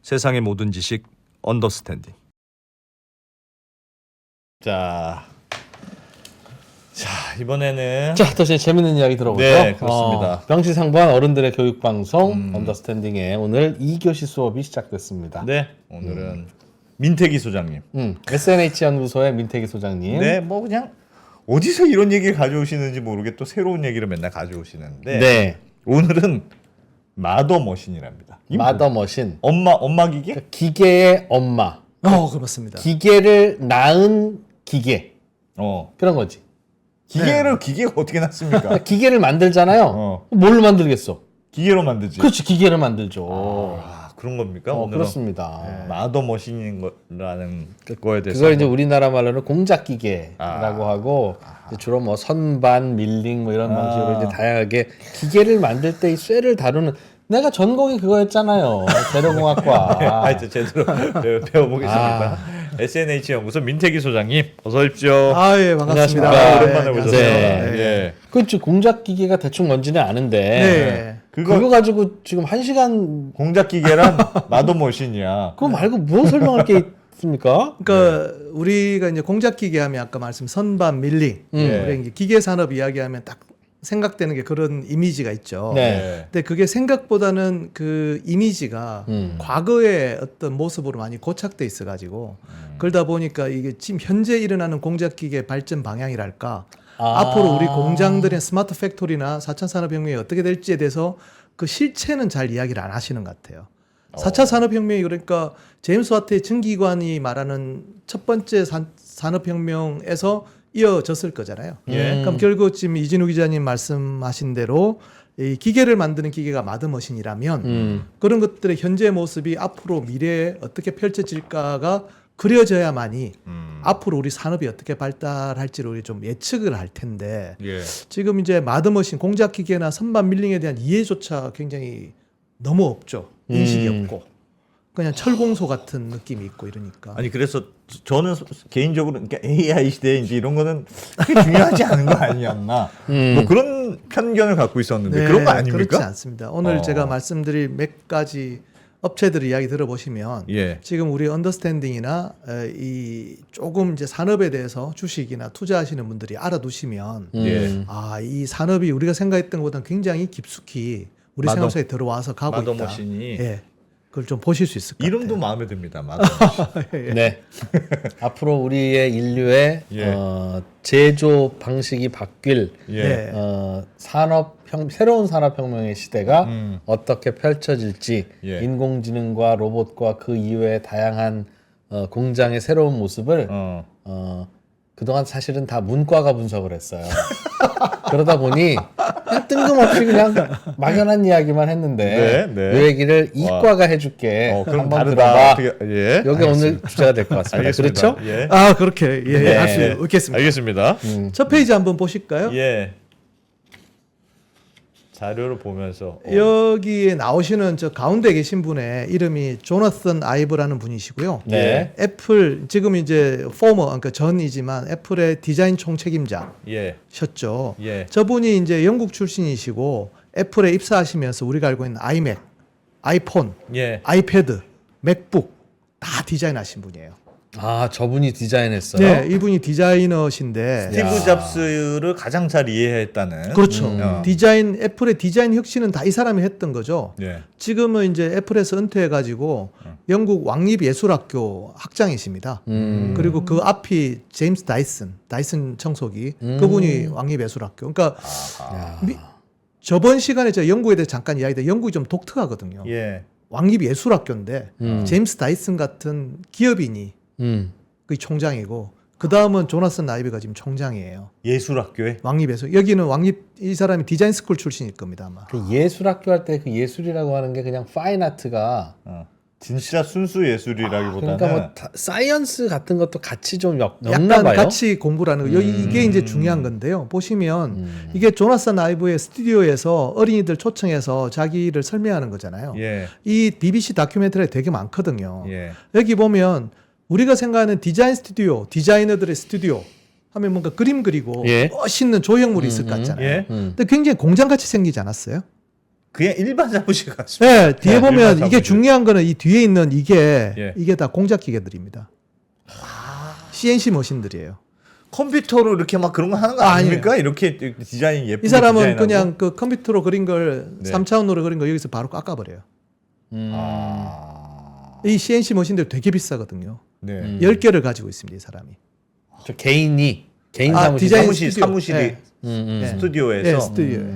세상의 모든 지식 언더스탠딩. 자, 이번에는 자, 또 재밌는 이야기 들어보죠. 네, 그렇습니다. 명실상부한 어른들의 교육 방송 언더스탠딩에 오늘 2교시 수업이 시작됐습니다. 네, 오늘은 민태기 소장님. SNH 연구소의 민태기 소장님. 네, 뭐 그냥 어디서 이런 얘기 가져오시는지 모르게 또 새로운 얘기를 맨날 가져오시는데 네. 오늘은 마더머신이랍니다. 마더머신. 엄마 기계? 그러니까 기계의 엄마. 그렇습니다. 기계를 낳은 기계. 그런 거지. 기계를 기계가 어떻게 났습니까? 기계를 만들잖아요. 뭘 만들겠어? 기계로 만들지. 그렇지, 기계를 만들죠. 그런 겁니까? 오늘은 그렇습니다. 마더머신인 거라는 거에 대해서 그걸 이제 우리나라 말로는 공작 기계라고 하고 이제 주로 뭐 선반, 밀링 뭐 이런 방식으로 이제 다양하게 기계를 만들 때 이 쇠를 다루는 내가 전공이 그거였잖아요. 재료공학과. 하여튼 제대로 배워보겠습니다. SNH 연구소 민태기 소장님 어서 오십시오. 예, 반갑습니다. 안녕하십니까. 오랜만에 네, 오셨어요. 네. 예. 그렇죠. 공작 기계가 대충 뭔지는 아는데 네. 그거 가지고 지금 1시간 공작 기계란 마더머신이야. 그거 말고 뭐 설명할 게 있습니까? 그러니까 우리가 이제 공작 기계 하면 아까 말씀 선반, 밀링, 우리 이제 기계 산업 이야기하면 딱 생각되는 게 그런 이미지가 있죠. 네. 근데 그게 생각보다는 그 이미지가 과거의 어떤 모습으로 많이 고착돼 있어가지고 그러다 보니까 이게 지금 현재 일어나는 공작 기계 발전 방향이랄까 앞으로 우리 공장들의 스마트 팩토리나 4차 산업혁명이 어떻게 될지에 대해서 그 실체는 잘 이야기를 안 하시는 것 같아요. 4차 산업혁명이 그러니까 제임스 와트의 증기관이 말하는 첫 번째 산업혁명에서 이어졌을 거잖아요. 그럼 결국 지금 이진우 기자님 말씀하신 대로 이 기계를 만드는 기계가 마더머신이라면 그런 것들의 현재 모습이 앞으로 미래에 어떻게 펼쳐질까가 그려져야만이 앞으로 우리 산업이 어떻게 발달할지를 우리 좀 예측을 할 텐데 지금 이제 마더머신 공작 기계나 선반 밀링에 대한 이해조차 굉장히 너무 없죠. 인식이 없고 그냥 철공소 같은 느낌이 있고 이러니까. 아니 그래서 저는 개인적으로 그러니까 AI 시대에 이제 이런 거는 그렇게 중요하지 않은 거 아니었나 뭐 그런 편견을 갖고 있었는데 그런 거 아닙니까? 그렇지 않습니다. 오늘 제가 말씀드릴 몇 가지 업체들 이야기 들어보시면 지금 우리 언더스탠딩이나 이 조금 이제 산업에 대해서 주식이나 투자하시는 분들이 알아두시면 이 산업이 우리가 생각했던 것보다 굉장히 깊숙이 우리 생활 속에 들어와서 가고 있다. 마더머신이 그걸 좀 보실 수 있을 것 같아요. 이름도 마음에 듭니다. 마더머신. 네. 앞으로 우리의 인류의 제조 방식이 바뀔 새로운 산업혁명의 시대가 어떻게 펼쳐질지 인공지능과 로봇과 그 이외의 다양한 공장의 새로운 모습을 그동안 사실은 다 문과가 분석을 했어요. 그러다 보니 그냥 뜬금없이 그냥 막연한 이야기만 했는데 이 얘기를 이과가 해줄게. 그럼 한번 다르다. 들어봐. 여기 알겠습니다. 오늘 주제가 될 것 같습니다. 알겠습니다. 그렇죠? 그렇게 할 수 있겠습니다. 알겠습니다. 첫 페이지 한번 보실까요? 자료를 보면서 여기에 나오시는 저 가운데 계신 분의 이름이 조나선 아이브라는 분이시고요. 네. 애플 지금 이제 그러니까 전이지만 애플의 디자인 총책임자셨죠. 저분이 이제 영국 출신이시고 애플에 입사하시면서 우리가 알고 있는 아이맥, 아이폰, 아이패드, 맥북 다 디자인하신 분이에요. 저분이 디자인했어요? 네, 이분이 디자이너신데 스티브 잡스를 가장 잘 이해했다는. 그렇죠. 애플의 디자인 혁신은 다 이 사람이 했던 거죠. 지금은 이제 애플에서 은퇴해가지고 영국 왕립예술학교 학장이십니다. 그리고 그 앞이 제임스 다이슨 청소기, 그분이 왕립예술학교. 그러니까 저번 시간에 제가 영국에 대해서 잠깐 이야기했는데 영국이 좀 독특하거든요. 왕립예술학교인데 제임스 다이슨 같은 기업인이 그 총장이고 그 다음은 조나선 아이비가 지금 총장이에요. 예술학교에? 왕립예술. 여기는 이 사람이 디자인 스쿨 출신일 겁니다 아마. 그 예술학교 할 때 그 예술이라고 하는 게 그냥 파인 아트가 진짜 순수 예술이라기보다는 그러니까 뭐 사이언스 같은 것도 같이 좀 엮나 약간 봐요. 같이 공부라는 거. 이게 이제 중요한 건데요. 보시면 이게 조나선 아이브의 스튜디오에서 어린이들 초청해서 자기를 설명하는 거잖아요. 이 BBC 다큐멘터리가 되게 많거든요. 여기 보면 우리가 생각하는 디자인 스튜디오, 디자이너들의 스튜디오 하면 뭔가 그림 그리고 멋있는 조형물이 있을 것 같잖아요. 근데 굉장히 공장같이 생기지 않았어요? 그냥 일반 사무실 같습니다. 네, 뒤에 일반 보면 이게 사무실. 중요한 거는 이 뒤에 있는 이게 예. 이게 다 공작 기계들입니다. CNC 머신들이에요. 컴퓨터로 이렇게 막 그런 거 하는 거 아닙니까? 이렇게 디자인 예쁘게 이 사람은 디자인하고. 그냥 그 컴퓨터로 그린 걸 네. 3차원으로 그린 거 여기서 바로 깎아버려요. 이 CNC 머신들 되게 비싸거든요. 네. 10개를 가지고 있습니다, 이 사람이. 저 개인 아, 사무실. 디자인 사무실이 스튜디오. 네. 스튜디오에서 네, 스튜디오에.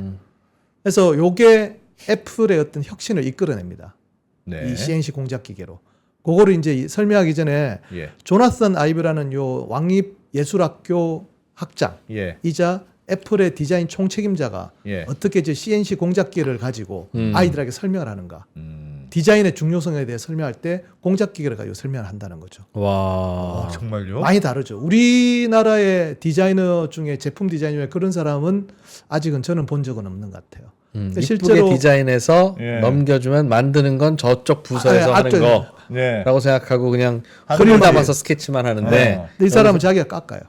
그래서 요게 애플의 어떤 혁신을 이끌어냅니다. 네. 이 CNC 공작 기계로. 그거를 이제 설명하기 전에 예. 조나선 아이브라는 요 왕립 예술학교 학장 예. 이자 애플의 디자인 총책임자가 예. 어떻게 이제 CNC 공작 기계를 가지고 아이들에게 설명을 하는가. 디자인의 중요성에 대해 설명할 때 공작 기계를 가지고 설명을 한다는 거죠. 와. 정말요? 많이 다르죠. 우리나라의 디자이너 중에 제품 디자이너 중에 그런 사람은 아직은 저는 본 적은 없는 것 같아요. 이쁘게 실제로 디자인해서 예. 넘겨주면 만드는 건 저쪽 부서에서 하는 앞쪽에. 네. 거라고 생각하고 그냥 하는 그림 거지. 담아서 스케치만 하는데 근데 이 사람은 자기가 깎아요.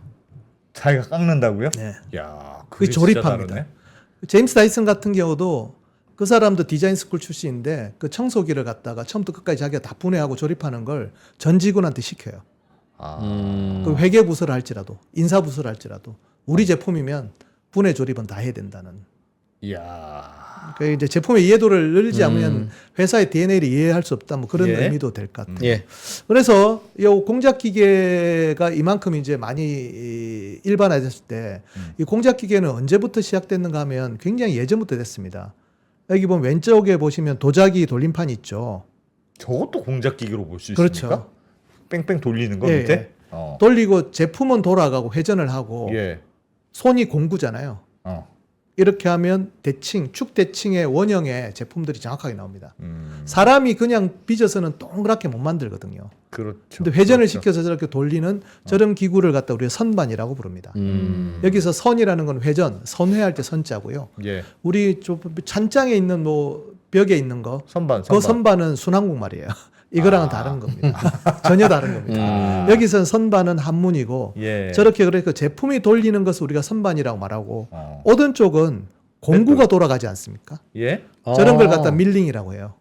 자기가 깎는다고요? 네. 야, 그게 조립합니다. 제임스 다이슨 같은 경우도 그 사람도 디자인 스쿨 출신인데 그 청소기를 갖다가 처음부터 끝까지 자기가 다 분해하고 조립하는 걸 전 직원한테 시켜요. 그 회계 부서를 할지라도 인사 부서를 할지라도 우리 제품이면 분해 조립은 다 해야 된다는. 이야. 그 이제 제품의 이해도를 늘리지 않으면 회사의 DNA를 이해할 수 없다. 뭐 그런 예. 의미도 될 것 같아요. 예. 그래서 이 공작 기계가 이만큼 이제 많이 일반화됐을 때 이 공작 기계는 언제부터 시작됐는가 하면 굉장히 예전부터 됐습니다. 여기 보면 왼쪽에 보시면 도자기 돌림판이 있죠. 저것도 공작 기계로 볼 수 그렇죠. 있습니까? 뺑뺑 돌리는 거 예, 밑에? 예. 어. 돌리고 제품은 돌아가고 회전을 하고 예. 손이 공구잖아요. 어. 이렇게 하면 대칭, 축 대칭의 원형의 제품들이 정확하게 나옵니다. 사람이 그냥 빚어서는 동그랗게 못 만들거든요. 그렇죠. 근데 회전을 그렇죠. 시켜서 저렇게 돌리는 저런 기구를 갖다 우리가 선반이라고 부릅니다. 여기서 선이라는 건 회전, 선회할 때 선자고요. 예. 우리 저 찬장에 있는 뭐 벽에 있는 거, 선반. 그 선반은 순환국 말이에요. 이거랑은 다른 겁니다. 전혀 다른 겁니다. 여기서는 선반은 한문이고 예. 저렇게 그러니까 제품이 돌리는 것을 우리가 선반이라고 말하고 어. 오른쪽은 공구가 돌아가지 않습니까? 예. 저런 걸 갖다 밀링이라고 해요.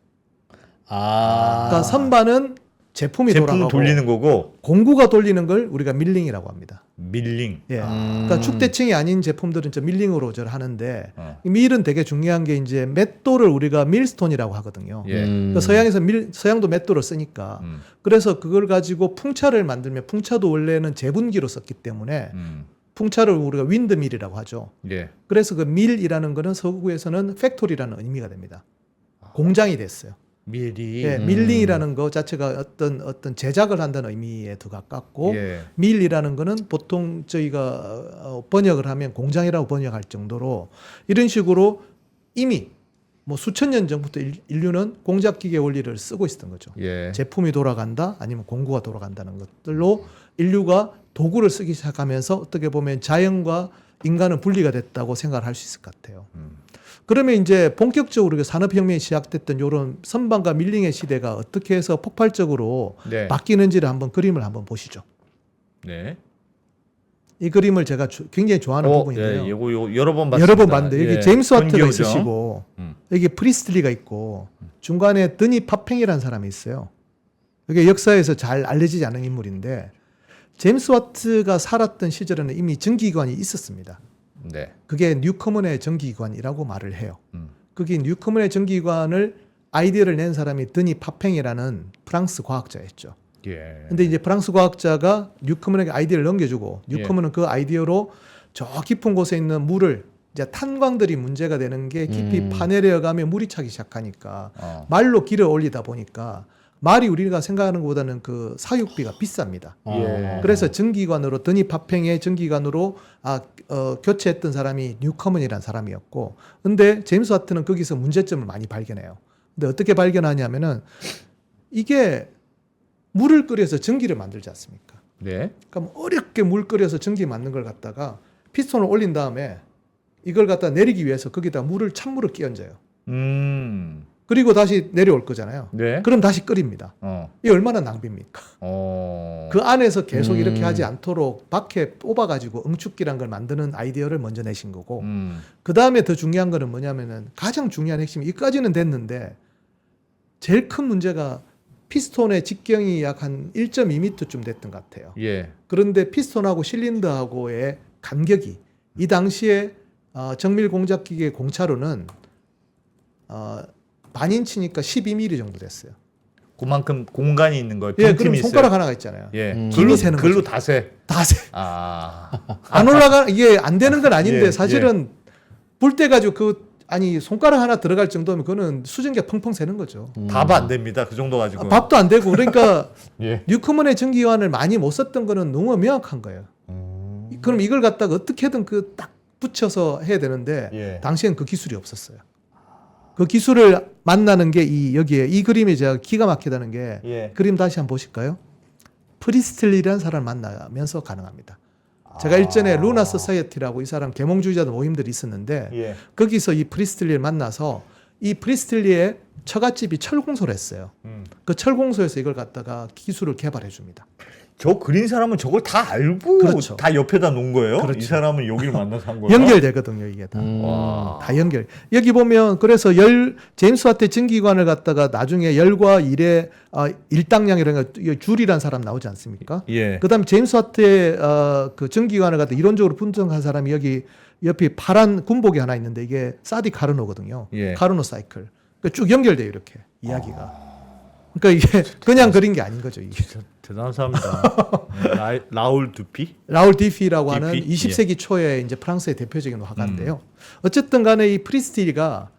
그러니까 선반은 제품이 돌아가고 돌리는 거고 공구가 돌리는 걸 우리가 밀링이라고 합니다. 밀링. 예. 그러니까 축대칭이 아닌 제품들은 저 밀링으로 저 하는데 어. 이 밀은 되게 중요한 게 이제 맷돌을 우리가 밀스톤이라고 하거든요. 예. 그러니까 서양도 맷돌을 쓰니까 그래서 그걸 가지고 풍차를 만들면 풍차도 원래는 제분기로 썼기 때문에 풍차를 우리가 윈드밀이라고 하죠. 예. 그래서 그 밀이라는 거는 서구에서는 팩토리라는 의미가 됩니다. 공장이 됐어요. 밀이. 예, 밀링이라는 거 자체가 어떤 제작을 한다는 의미에 더 가깝고 예. 밀이라는 거는 보통 저희가 번역을 하면 공장이라고 번역할 정도로 이런 식으로 이미 뭐 수천 년 전부터 인류는 공작 기계 원리를 쓰고 있었던 거죠. 예. 제품이 돌아간다 아니면 공구가 돌아간다는 것들로 인류가 도구를 쓰기 시작하면서 어떻게 보면 자연과 인간은 분리가 됐다고 생각을 할 수 있을 것 같아요. 그러면 이제 본격적으로 산업혁명이 시작됐던 이런 선반과 밀링의 시대가 어떻게 해서 폭발적으로 네. 바뀌는지를 한번 그림을 한번 보시죠. 네. 이 그림을 제가 굉장히 좋아하는 부분인데요. 예. 이거 여러 번 봤습니다. 여러 번 봤는데 여기 예. 제임스 와트가 전기요정. 있으시고 여기 프리스틀리가 있고 중간에 드니 파팽이라는 사람이 있어요. 이게 역사에서 잘 알려지지 않은 인물인데 제임스 와트가 살았던 시절에는 이미 전기기관이 있었습니다. 네. 그게 뉴커먼의 전기기관이라고 말을 해요. 그게 뉴커먼의 전기기관을 아이디어를 낸 사람이 드니 파팽이라는 프랑스 과학자였죠. 예. 근데 이제 프랑스 과학자가 뉴커먼에게 아이디어를 넘겨주고 뉴커먼은 그 아이디어로 저 깊은 곳에 있는 물을 이제 탄광들이 문제가 되는 게 깊이 파내려 가면 물이 차기 시작하니까 말로 길을 올리다 보니까 말이 우리가 생각하는 것보다는 그 사육비가 비쌉니다. 예. 그래서 전기관으로 드니 파팽의 전기관으로 교체했던 사람이 뉴커먼이라는 사람이었고, 근데 제임스 와트는 거기서 문제점을 많이 발견해요. 근데 어떻게 발견하냐면은 이게 물을 끓여서 전기를 만들지 않습니까? 네. 그럼 어렵게 물 끓여서 전기 만든 걸 갖다가 피스톤을 올린 다음에 이걸 갖다 내리기 위해서 거기다 물을 찬물을 끼얹어요. 그리고 다시 내려올 거잖아요. 네. 그럼 다시 끓입니다. 이게 얼마나 낭비입니까? 그 안에서 계속 이렇게 하지 않도록 밖에 뽑아가지고 응축기란 걸 만드는 아이디어를 먼저 내신 거고, 그 다음에 더 중요한 거는 뭐냐면은 가장 중요한 핵심이 이까지는 됐는데 제일 큰 문제가 피스톤의 직경이 약 한 1.2m쯤 됐던 것 같아요. 예. 그런데 피스톤하고 실린더하고의 간격이 이 당시에 정밀 공작기계 공차로는 반인치니까 12mm 정도 됐어요. 그만큼 공간이 있는 거예요. 예, 빈틈이 그럼 있어요. 손가락 하나가 있잖아요. 예. 길이 세는 글로 거죠. 다 세. 다 세. 아. 안 올라가 이게 안 되는 건 아닌데 예, 사실은 불 때 가지고 아니 손가락 하나 들어갈 정도면 그거는 수증기가 펑펑 새는 거죠. 밥 안 됩니다. 그 정도 가지고. 밥도 안 되고 그러니까 예. 뉴커먼의 전기요한을 많이 못 썼던 거는 너무 명확한 거예요. 그럼 이걸 갖다가 어떻게든 그 딱 붙여서 해야 되는데 예. 당시엔 그 기술이 없었어요. 그 기술을 만나는 게 여기에 이 그림이 제가 기가 막히다는 게 예. 그림 다시 한번 보실까요? 프리스틀리라는 사람을 만나면서 가능합니다. 제가 일전에 루나 소사이어티라고 이 사람 계몽주의자들 모임들이 있었는데 예. 거기서 이 프리스틀리를 만나서 이 프리스틀리의 처갓집이 철공소를 했어요. 그 철공소에서 이걸 갖다가 기술을 개발해 줍니다. 저 그린 사람은 저걸 다 알고 그렇죠. 다 옆에다 놓은 거예요? 그렇죠. 이 사람은 여기를 만나서 한 거예요? 연결되거든요, 이게 다. 와. 다 연결. 여기 보면 그래서 제임스 와트의 전기관을 갖다가 나중에 열과 일의 일당량이라는 줄이란 사람 나오지 않습니까? 예. 그다음에 제임스 와트의 그 전기관을 갖다 이론적으로 분석한 사람이 여기 옆에 파란 군복이 하나 있는데 이게 사디 카르노거든요. 예. 카르노 사이클. 그러니까 쭉 연결돼요, 이렇게 이야기가. 그러니까 이게 그냥 그린 게 아닌 거죠, 이게. 대단한 사람이다. 라울 두피? 라울 디피라고 하는 디피? 20세기 초에 이제 프랑스의 대표적인 화가인데요. 어쨌든 간에 이 프리스틸리가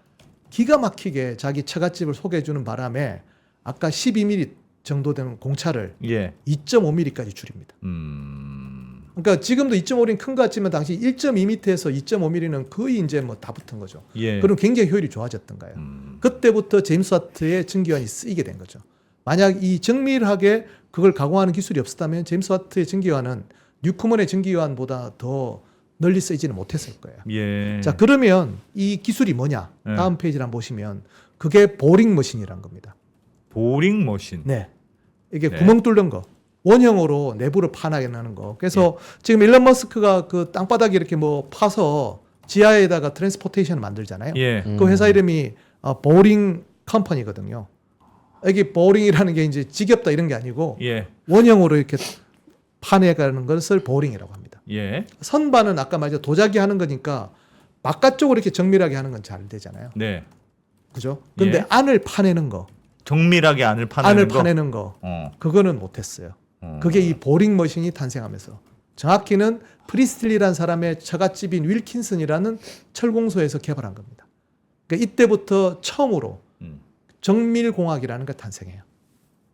기가 막히게 자기 처갓집을 소개해 주는 바람에 아까 12mm 정도 되는 공차를 예. 2.5mm까지 줄입니다. 그러니까 지금도 2.5mm는 큰 것 같지만 당시 1.2m에서 2.5mm는 거의 이제 뭐 다 붙은 거죠. 예. 그럼 굉장히 효율이 좋아졌던 거예요. 그때부터 제임스 와트의 전기관이 쓰이게 된 거죠. 만약 이 정밀하게 그걸 가공하는 기술이 없었다면 제임스 와트의 전기관은 뉴커먼의 전기관보다 더 널리 쓰이지는 못했을 거예요. 예. 자, 그러면 이 기술이 뭐냐? 예. 다음 페이지를 한번 보시면 그게 보링 머신이란 겁니다. 보링 머신. 네. 이게 네. 구멍 뚫는 거. 원형으로 내부를 파나게 하는 거. 그래서 지금 일론 머스크가 그 땅바닥에 이렇게 뭐 파서 지하에다가 트랜스포테이션을 만들잖아요. 예. 그 회사 이름이 보링 컴퍼니거든요. 여기 보링이라는 게 이제 지겹다 이런 게 아니고 예. 원형으로 이렇게 파내가는 것을 보링이라고 합니다. 예. 선반은 아까 말했죠. 도자기 하는 거니까 바깥쪽으로 이렇게 정밀하게 하는 건 잘 되잖아요. 네. 그죠? 근데 예. 안을 파내는 거, 정밀하게 안을 파내는 안을 거. 파내는 거, 어. 그거는 못했어요. 그게 이 보링 머신이 탄생하면서 정확히는 프리스틸리라는 사람의 처갓집인 윌킨슨이라는 철공소에서 개발한 겁니다. 그러니까 이때부터 처음으로 정밀공학이라는 게 탄생해요.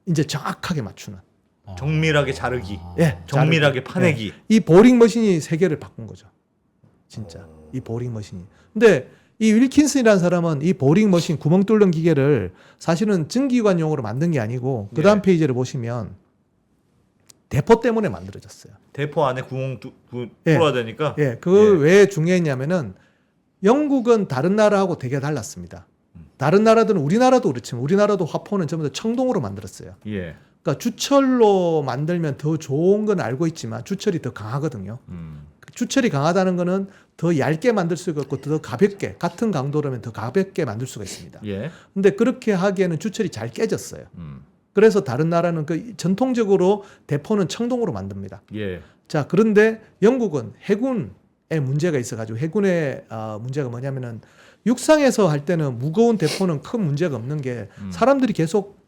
이제 정확하게 맞추는. 정밀하게 자르기. 예, 정밀하게 자르기. 파내기. 예. 이 보링 머신이 세계를 바꾼 거죠. 진짜 이 보링 머신이. 근데 이 윌킨슨이라는 사람은 이 보링 머신 구멍 뚫는 기계를 사실은 전기관용으로 만든 게 아니고 그 다음 예. 페이지를 보시면 대포 때문에 만들어졌어요. 대포 안에 구멍 예. 뚫어야 되니까. 예, 그 왜 중요했냐면은 영국은 다른 나라하고 되게 달랐습니다. 다른 나라들은 우리나라도 그렇지만 우리나라도 화포는 전부 다 청동으로 만들었어요. 예. 그러니까 주철로 만들면 더 좋은 건 알고 있지만 주철이 더 강하거든요. 주철이 강하다는 거는 더 얇게 만들 수가 있고 더 가볍게 같은 강도라면 더 가볍게 만들 수가 있습니다. 예. 근데 그렇게 하기에는 주철이 잘 깨졌어요. 그래서 다른 나라는 그 전통적으로 대포는 청동으로 만듭니다. 예. 자, 그런데 영국은 해군에 문제가 있어가지고 해군의 문제가 뭐냐면은 육상에서 할 때는 무거운 대포는 큰 문제가 없는 게 사람들이 계속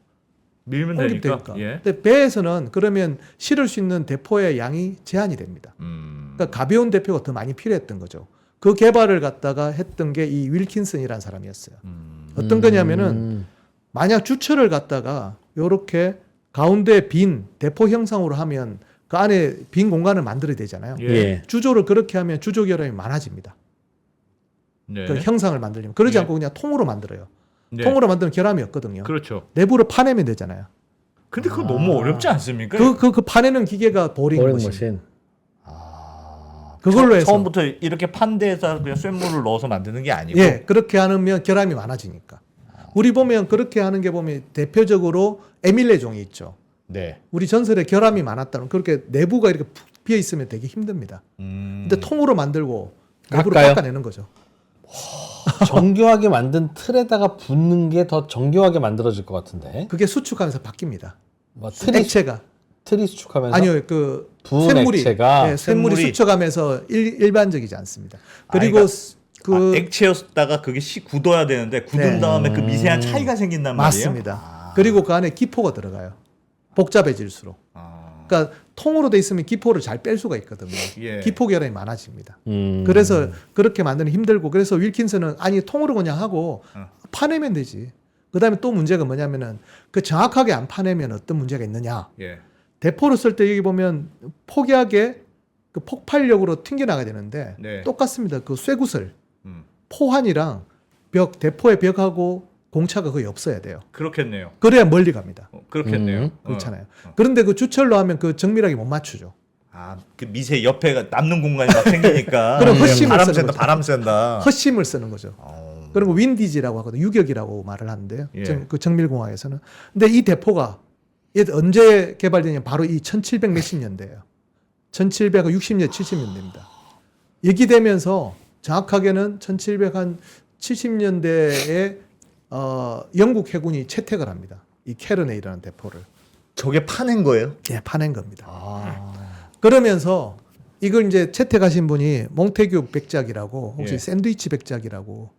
밀면 옮기면 되니까. 예. 근데 배에서는 그러면 실을 수 있는 대포의 양이 제한이 됩니다. 그러니까 가벼운 대포가 더 많이 필요했던 거죠. 그 개발을 갖다가 했던 게 이 윌킨슨이라는 사람이었어요. 어떤 거냐면은 만약 주철을 갖다가 요렇게 가운데 빈 대포 형상으로 하면 그 안에 빈 공간을 만들어야 되잖아요. 예. 주조를 그렇게 하면 주조 결함이 많아집니다. 네. 그 형상을 만들려면 그러지 예. 않고 그냥 통으로 만들어요. 네. 통으로 만들면 결함이 없거든요. 그렇죠. 내부를 파내면 되잖아요. 근데 그거 너무 어렵지 않습니까? 그 파내는 기계가 보링 보링 머신. 머신. 그걸로 해서 처음부터 이렇게 판 데에서 그냥 쇳물을 넣어서 만드는 게 아니고. 예, 그렇게 하면 결함이 많아지니까. 우리 보면 그렇게 하는 게 보면 대표적으로 에밀레종이 있죠. 네. 우리 전설에 결함이 많았다는 그렇게 내부가 이렇게 푹 비어 있으면 되게 힘듭니다. 근데 통으로 만들고 내부를 깎아요? 깎아내는 거죠. 정교하게 만든 틀에다가 붓는 게 더 정교하게 만들어질 것 같은데. 그게 수축하면서 바뀝니다. 뭐 액체가 틀이 수축하면서 아니요 그 부은 쇳물이 액체가 네, 쇳물이 쇳물이 수축하면서 일반적이지 않습니다. 그리고 그러니까 그 액체였다가 그게 굳어야 되는데 굳은 네. 다음에 그 미세한 차이가 생긴단 말이에요. 맞습니다. 그리고 그 안에 기포가 들어가요. 복잡해질수록. 그러니까 통으로 돼 있으면 기포를 잘 뺄 수가 있거든요. 예. 기포 결함이 많아집니다. 그래서 그렇게 만드는 힘들고 그래서 윌킨슨은 아니 통으로 그냥 하고 파내면 되지. 그다음에 또 문제가 뭐냐면은 그 정확하게 안 파내면 어떤 문제가 있느냐. 예. 대포를 쓸 때 여기 보면 폭약에 그 폭발력으로 튕겨나가야 되는데 네. 똑같습니다. 그 쇠구슬 음. 포환이랑 벽 대포의 벽하고 공차가 거의 없어야 돼요. 그렇겠네요. 그래야 멀리 갑니다. 그렇겠네요. 그렇잖아요. 그런데 그 주철로 하면 그 정밀하게 못 맞추죠. 그 미세 옆에 남는 공간이 막 생기니까 그럼 헛심을 바람 쓰는 쐰다, 거죠. 바람 쐰다. 헛심을 쓰는 거죠. 그리고 윈디지라고 하거든요. 유격이라고 말을 하는데요. 예. 그 정밀공학에서는. 근데 이 대포가 얘 언제 개발되냐 바로 이 1700 몇십 년대예요. 1760년, 70년대입니다. 얘기되면서 정확하게는 1770년대에 영국 해군이 채택을 합니다. 이 캐러네이라는 대포를. 저게 파낸 거예요? 예, 파낸 겁니다. 그러면서 이걸 이제 채택하신 분이 몽테규 백작이라고 혹시 예. 샌드위치 백작이라고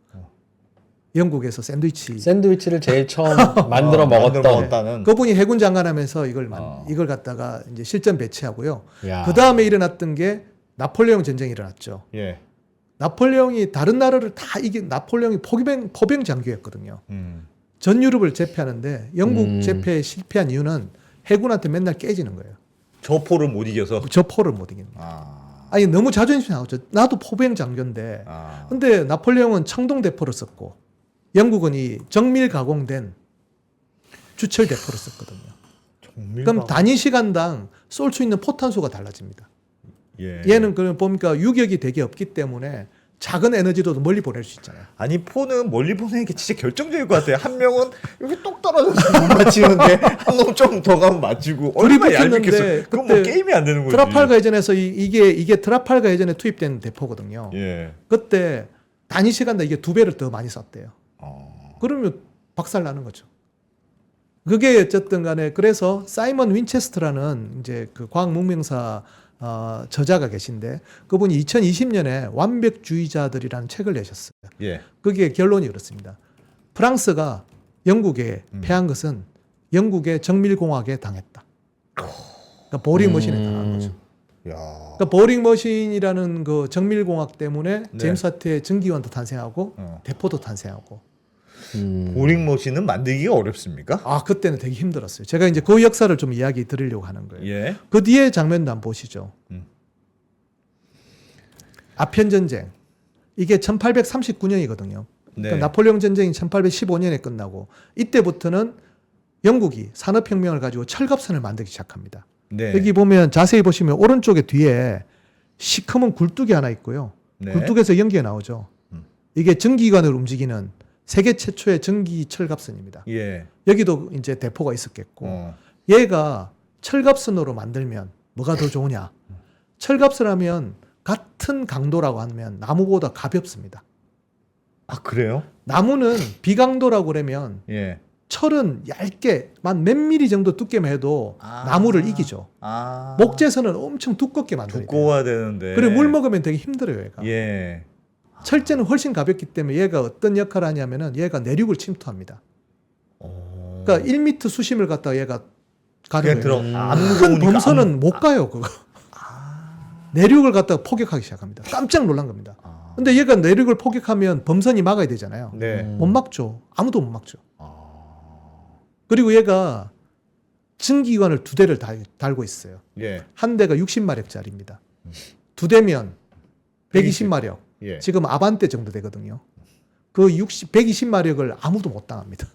영국에서 샌드위치를 제일 처음 만들어 먹었던. 그분이 해군 장관하면서 이걸 갖다가 이제 실전 배치하고요. 야. 그 다음에 일어났던 게 나폴레옹 전쟁이 일어났죠. 예. 나폴레옹이 다른 나라를 다 나폴레옹이 포병 장교였거든요. 전 유럽을 제패하는데 영국 제패에 실패한 이유는 해군한테 맨날 깨지는 거예요. 저 포를 못 이겨서. 저 포를 못 이깁니다. 아니 너무 자존심이 나오죠. 나도 포병 장교인데. 근데 나폴레옹은 청동 대포를 썼고 영국은 이 정밀 가공된 주철 대포를 썼거든요. 그럼 단위 시간당 쏠 수 있는 포탄 수가 달라집니다. 예. 얘는 그럼 보니까 유격이 되게 없기 때문에 작은 에너지로도 멀리 보낼 수 있잖아요. 아니 포는 멀리 보내는 게 진짜 결정적일 것 같아요. 한 명은 여기 똑 떨어져서 못 맞히는데 한 놈 좀 더 가면 맞추고 얼마나 얇겠어. 그건 뭐 게임이 안 되는 거지. 트라팔가 해전에서 이게 트라팔가 해전에 투입된 대포거든요. 예. 그때 단위 시간당 이게 2배를 더 많이 쐈대요. 그러면 박살 나는 거죠. 그게 어쨌든 간에 그래서 사이먼 윈체스터라는 이제 그 과학 문명사 저자가 계신데 그분이 2020년에 완벽주의자들이라는 책을 내셨어요. 예. 그게 결론이 그렇습니다. 프랑스가 영국에 패한 것은 영국의 정밀공학에 당했다. 그러니까 보링 머신에 당한 거죠. 야. 그러니까 보링 머신이라는 그 정밀공학 때문에 네. 제임스 와트의 전기관도 탄생하고 대포도 탄생하고. 보링 머신은 만들기가 어렵습니까? 그때는 되게 힘들었어요. 제가 이제 그 역사를 좀 이야기 드리려고 하는 거예요. 예. 그 뒤에 장면도 한번 보시죠. 아편 전쟁. 이게 1839년이거든요. 네. 그러니까 나폴레옹 전쟁이 1815년에 끝나고 이때부터는 영국이 산업혁명을 가지고 철갑선을 만들기 시작합니다. 네. 여기 보면 자세히 보시면 오른쪽에 뒤에 시커먼 굴뚝이 하나 있고요. 네. 굴뚝에서 연기가 나오죠. 이게 전기관을 움직이는 세계 최초의 전기 철갑선입니다. 예. 여기도 이제 대포가 있었겠고 얘가 철갑선으로 만들면 뭐가 더 좋으냐? 철갑선 하면 같은 강도라고 하면 나무보다 가볍습니다. 그래요? 나무는 비강도라고 그러면 예. 철은 얇게 몇 미리 정도 두께만 해도 나무를 이기죠. 목재선은 엄청 두껍게 만들어야 돼요. 두꺼워야 되는데. 그리고 물 먹으면 되게 힘들어요, 얘가. 예. 철제는 훨씬 가볍기 때문에 얘가 어떤 역할을 하냐면은 얘가 내륙을 침투합니다. 그러니까 1m 수심을 갖다가 얘가 가는 거예요. 큰 범선은 못 가요, 그거. 내륙을 갖다가 포격하기 시작합니다. 깜짝 놀란 겁니다. 근데 얘가 내륙을 포격하면 범선이 막아야 되잖아요. 네. 못 막죠. 아무도 못 막죠. 그리고 얘가 증기관을 2대를 달고 있어요. 예. 한 대가 60마력짜리입니다. 2대면 120마력. 예. 지금 아반떼 정도 되거든요. 그 120마력을 아무도 못 당합니다.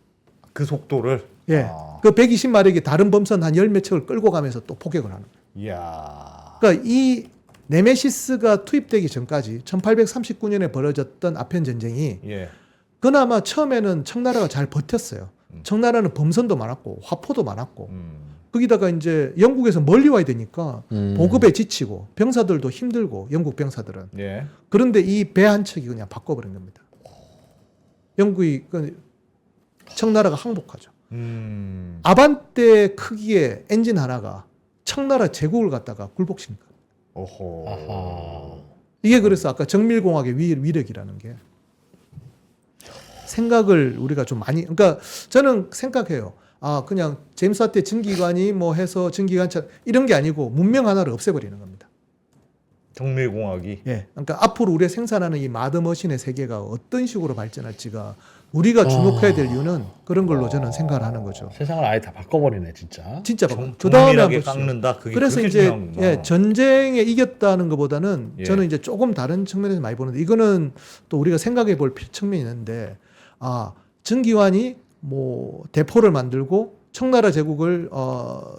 그 속도를. 예. 그 120마력이 다른 범선 한 10몇 척을 끌고 가면서 또 포격을 하는 거예요. 이야. 그러니까 이 네메시스가 투입되기 전까지 1839년에 벌어졌던 아편 전쟁이 예. 그나마 처음에는 청나라가 잘 버텼어요. 청나라는 범선도 많았고 화포도 많았고 거기다가 이제 영국에서 멀리 와야 되니까 보급에 지치고 병사들도 힘들고 영국 병사들은 예. 그런데 이 배 한 척이 그냥 바꿔버린 겁니다. 영국이 청나라가 항복하죠. 아반떼 크기의 엔진 하나가 청나라 제국을 갖다가 굴복시킨 거예요. 오호. 아하. 이게 그래서 아까 정밀공학의 위력이라는 게 생각을 우리가 좀 많이 그러니까 저는 생각해요. 아 그냥 제임스 와트의 증기관이 뭐 해서 증기관차 이런 게 아니고 문명 하나를 없애버리는 겁니다. 정밀공학이. 예, 그러니까 앞으로 우리가 생산하는 이 마드머신의 세계가 어떤 식으로 발전할지가 우리가 주목해야 될 이유는 그런 걸로 저는 생각을 하는 거죠. 세상을 아예 다 바꿔버리네 진짜. 진짜 그 다음에 정밀하게 깎는다. 그게 그래서 그렇게 이제 중요하구나. 예, 전쟁에 이겼다는 것보다는 예. 저는 이제 조금 다른 측면에서 많이 보는데 이거는 또 우리가 생각해 볼 측면이 있는데 아 증기관이 뭐 대포를 만들고 청나라 제국을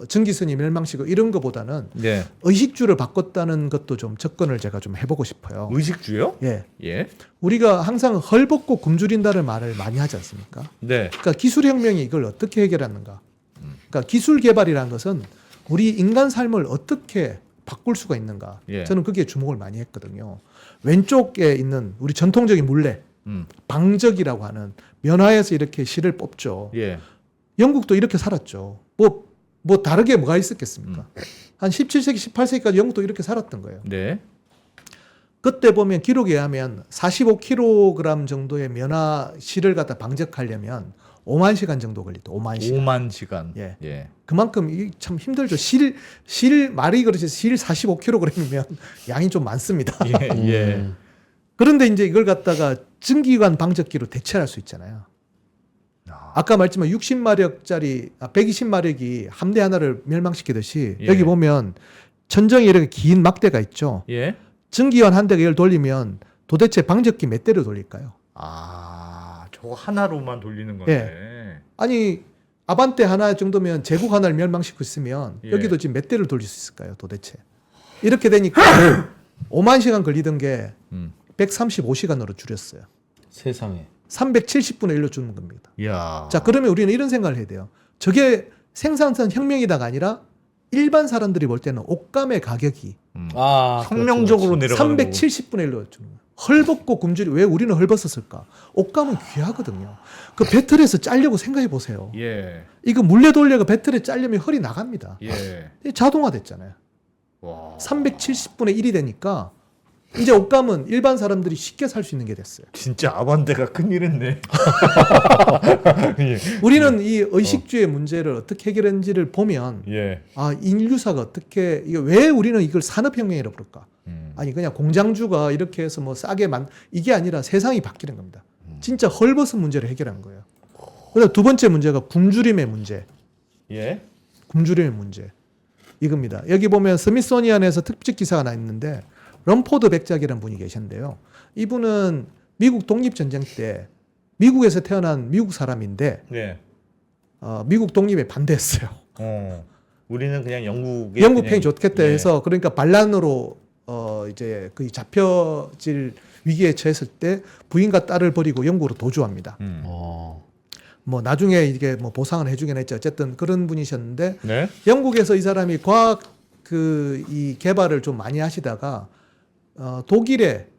증기선이 멸망시키고 이런 것보다는 네. 의식주를 바꿨다는 것도 좀 접근을 제가 좀 해보고 싶어요. 의식주요? 예, 예. 우리가 항상 헐벗고 굶주린다는 말을 많이 하지 않습니까? 네. 그러니까 기술혁명이 이걸 어떻게 해결하는가? 그러니까 기술 개발이라는 것은 우리 인간 삶을 어떻게 바꿀 수가 있는가? 예. 저는 그게 주목을 많이 했거든요. 왼쪽에 있는 우리 전통적인 물레, 방적이라고 하는 면화에서 이렇게 실을 뽑죠. 예. 영국도 이렇게 살았죠. 뭐 다르게 뭐가 있었겠습니까? 한 17세기, 18세기까지 영국도 이렇게 살았던 거예요. 네. 그때 보면 기록에 의하면 45kg 정도의 면화 실을 갖다 방적하려면 5만 시간 정도 걸리다. 5만 시간. 5만 시간. 예. 예. 그만큼 참 힘들죠. 말이 그렇지 실 45kg이면 양이 좀 많습니다. 예. 예. 그런데 이제 이걸 갖다가 증기관 방적기로 대체할 수 있잖아요. 아까 말했지만 60마력짜리 120마력이 함대 하나를 멸망시키듯이 예. 여기 보면 천정에 이렇게 긴 막대가 있죠. 예. 증기관 한 대가 이걸 돌리면 도대체 방적기 몇 대를 돌릴까요? 아, 저거 하나로만 돌리는 건데. 아니 아반떼 하나 정도면 제국 하나를 멸망시키고 있으면 예. 여기도 지금 몇 대를 돌릴 수 있을까요 도대체? 이렇게 되니까 5만 시간 걸리던 게 135시간으로 줄였어요. 세상에. 370분의 1로 주는 겁니다. 이야. 자, 그러면 우리는 이런 생각을 해야 돼요. 저게 생산성 혁명이다가 아니라 일반 사람들이 볼 때는 옷감의 가격이 아, 혁명적으로 그렇지, 내려가는 거고. 370분의 1로 주는 거예요. 헐벗고 굶주리 왜 우리는 헐벗었을까? 옷감은 귀하거든요. 그 배틀에서 짤려고 생각해 보세요. 예. 이거 물레 돌려가 배틀에 짤려면 헐이 나갑니다. 예. 자동화됐잖아요. 와. 370분의 1이 되니까 이제 옷감은 일반 사람들이 쉽게 살 수 있는 게 됐어요. 진짜 아반떼가 큰일했네. 예. 우리는 이 의식주의 문제를 어떻게 해결했는지를 보면 예. 아 인류사가 어떻게 이게 왜 우리는 이걸 산업혁명이라고 부를까? 아니 그냥 공장주가 이렇게 해서 뭐 싸게 이게 아니라 세상이 바뀌는 겁니다. 진짜 헐벗은 문제를 해결한 거예요. 그다음 두 번째 문제가 굶주림의 문제. 예. 굶주림의 문제. 이겁니다. 여기 보면 스미소니안에서 특집 기사가 하나 있는데 럼포드 백작이라는 분이 계셨는데요. 이분은 미국 독립전쟁 때 미국에서 태어난 미국 사람인데 예. 미국 독립에 반대했어요. 우리는 그냥 영국에 영국 그냥- 편이 좋겠다 예. 해서 그러니까 반란으로 이제 그 잡혀질 위기에 처했을 때 부인과 딸을 버리고 영국으로 도주합니다. 뭐 나중에 이게 뭐 보상을 해주긴 했죠. 어쨌든 그런 분이셨는데 네. 영국에서 이 사람이 과학 이 개발을 좀 많이 하시다가 독일에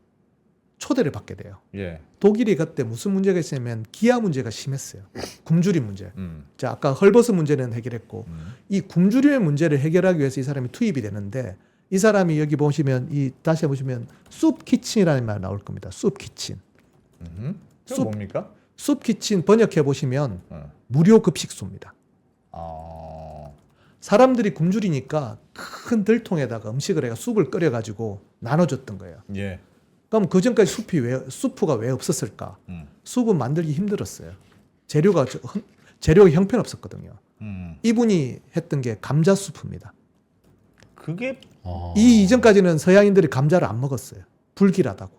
초대를 받게 돼요. 예. 독일이 그때 무슨 문제가 있었냐면 기아 문제가 심했어요. 굶주림 문제. 음. 자, 아까 헐벗은 문제는 해결했고 이 굶주림의 문제를 해결하기 위해서 이 사람이 투입이 되는데 이 사람이 여기 보시면 다시 보시면 숲 키친이라는 말 나올 겁니다. 숲 키친. 그 뭡니까? 숲 키친 번역해 보시면 무료 급식소입니다. 사람들이 굶주리니까 큰 들통에다가 음식을 해가 숲을 끓여 가지고 나눠줬던 거예요. 예. 그럼 그 전까지 수프가 왜 없었을까? 숲은 만들기 힘들었어요. 재료가 형편없었거든요. 이분이 했던 게 감자 수프입니다. 그게 이 이전까지는 서양인들이 감자를 안 먹었어요. 불길하다고.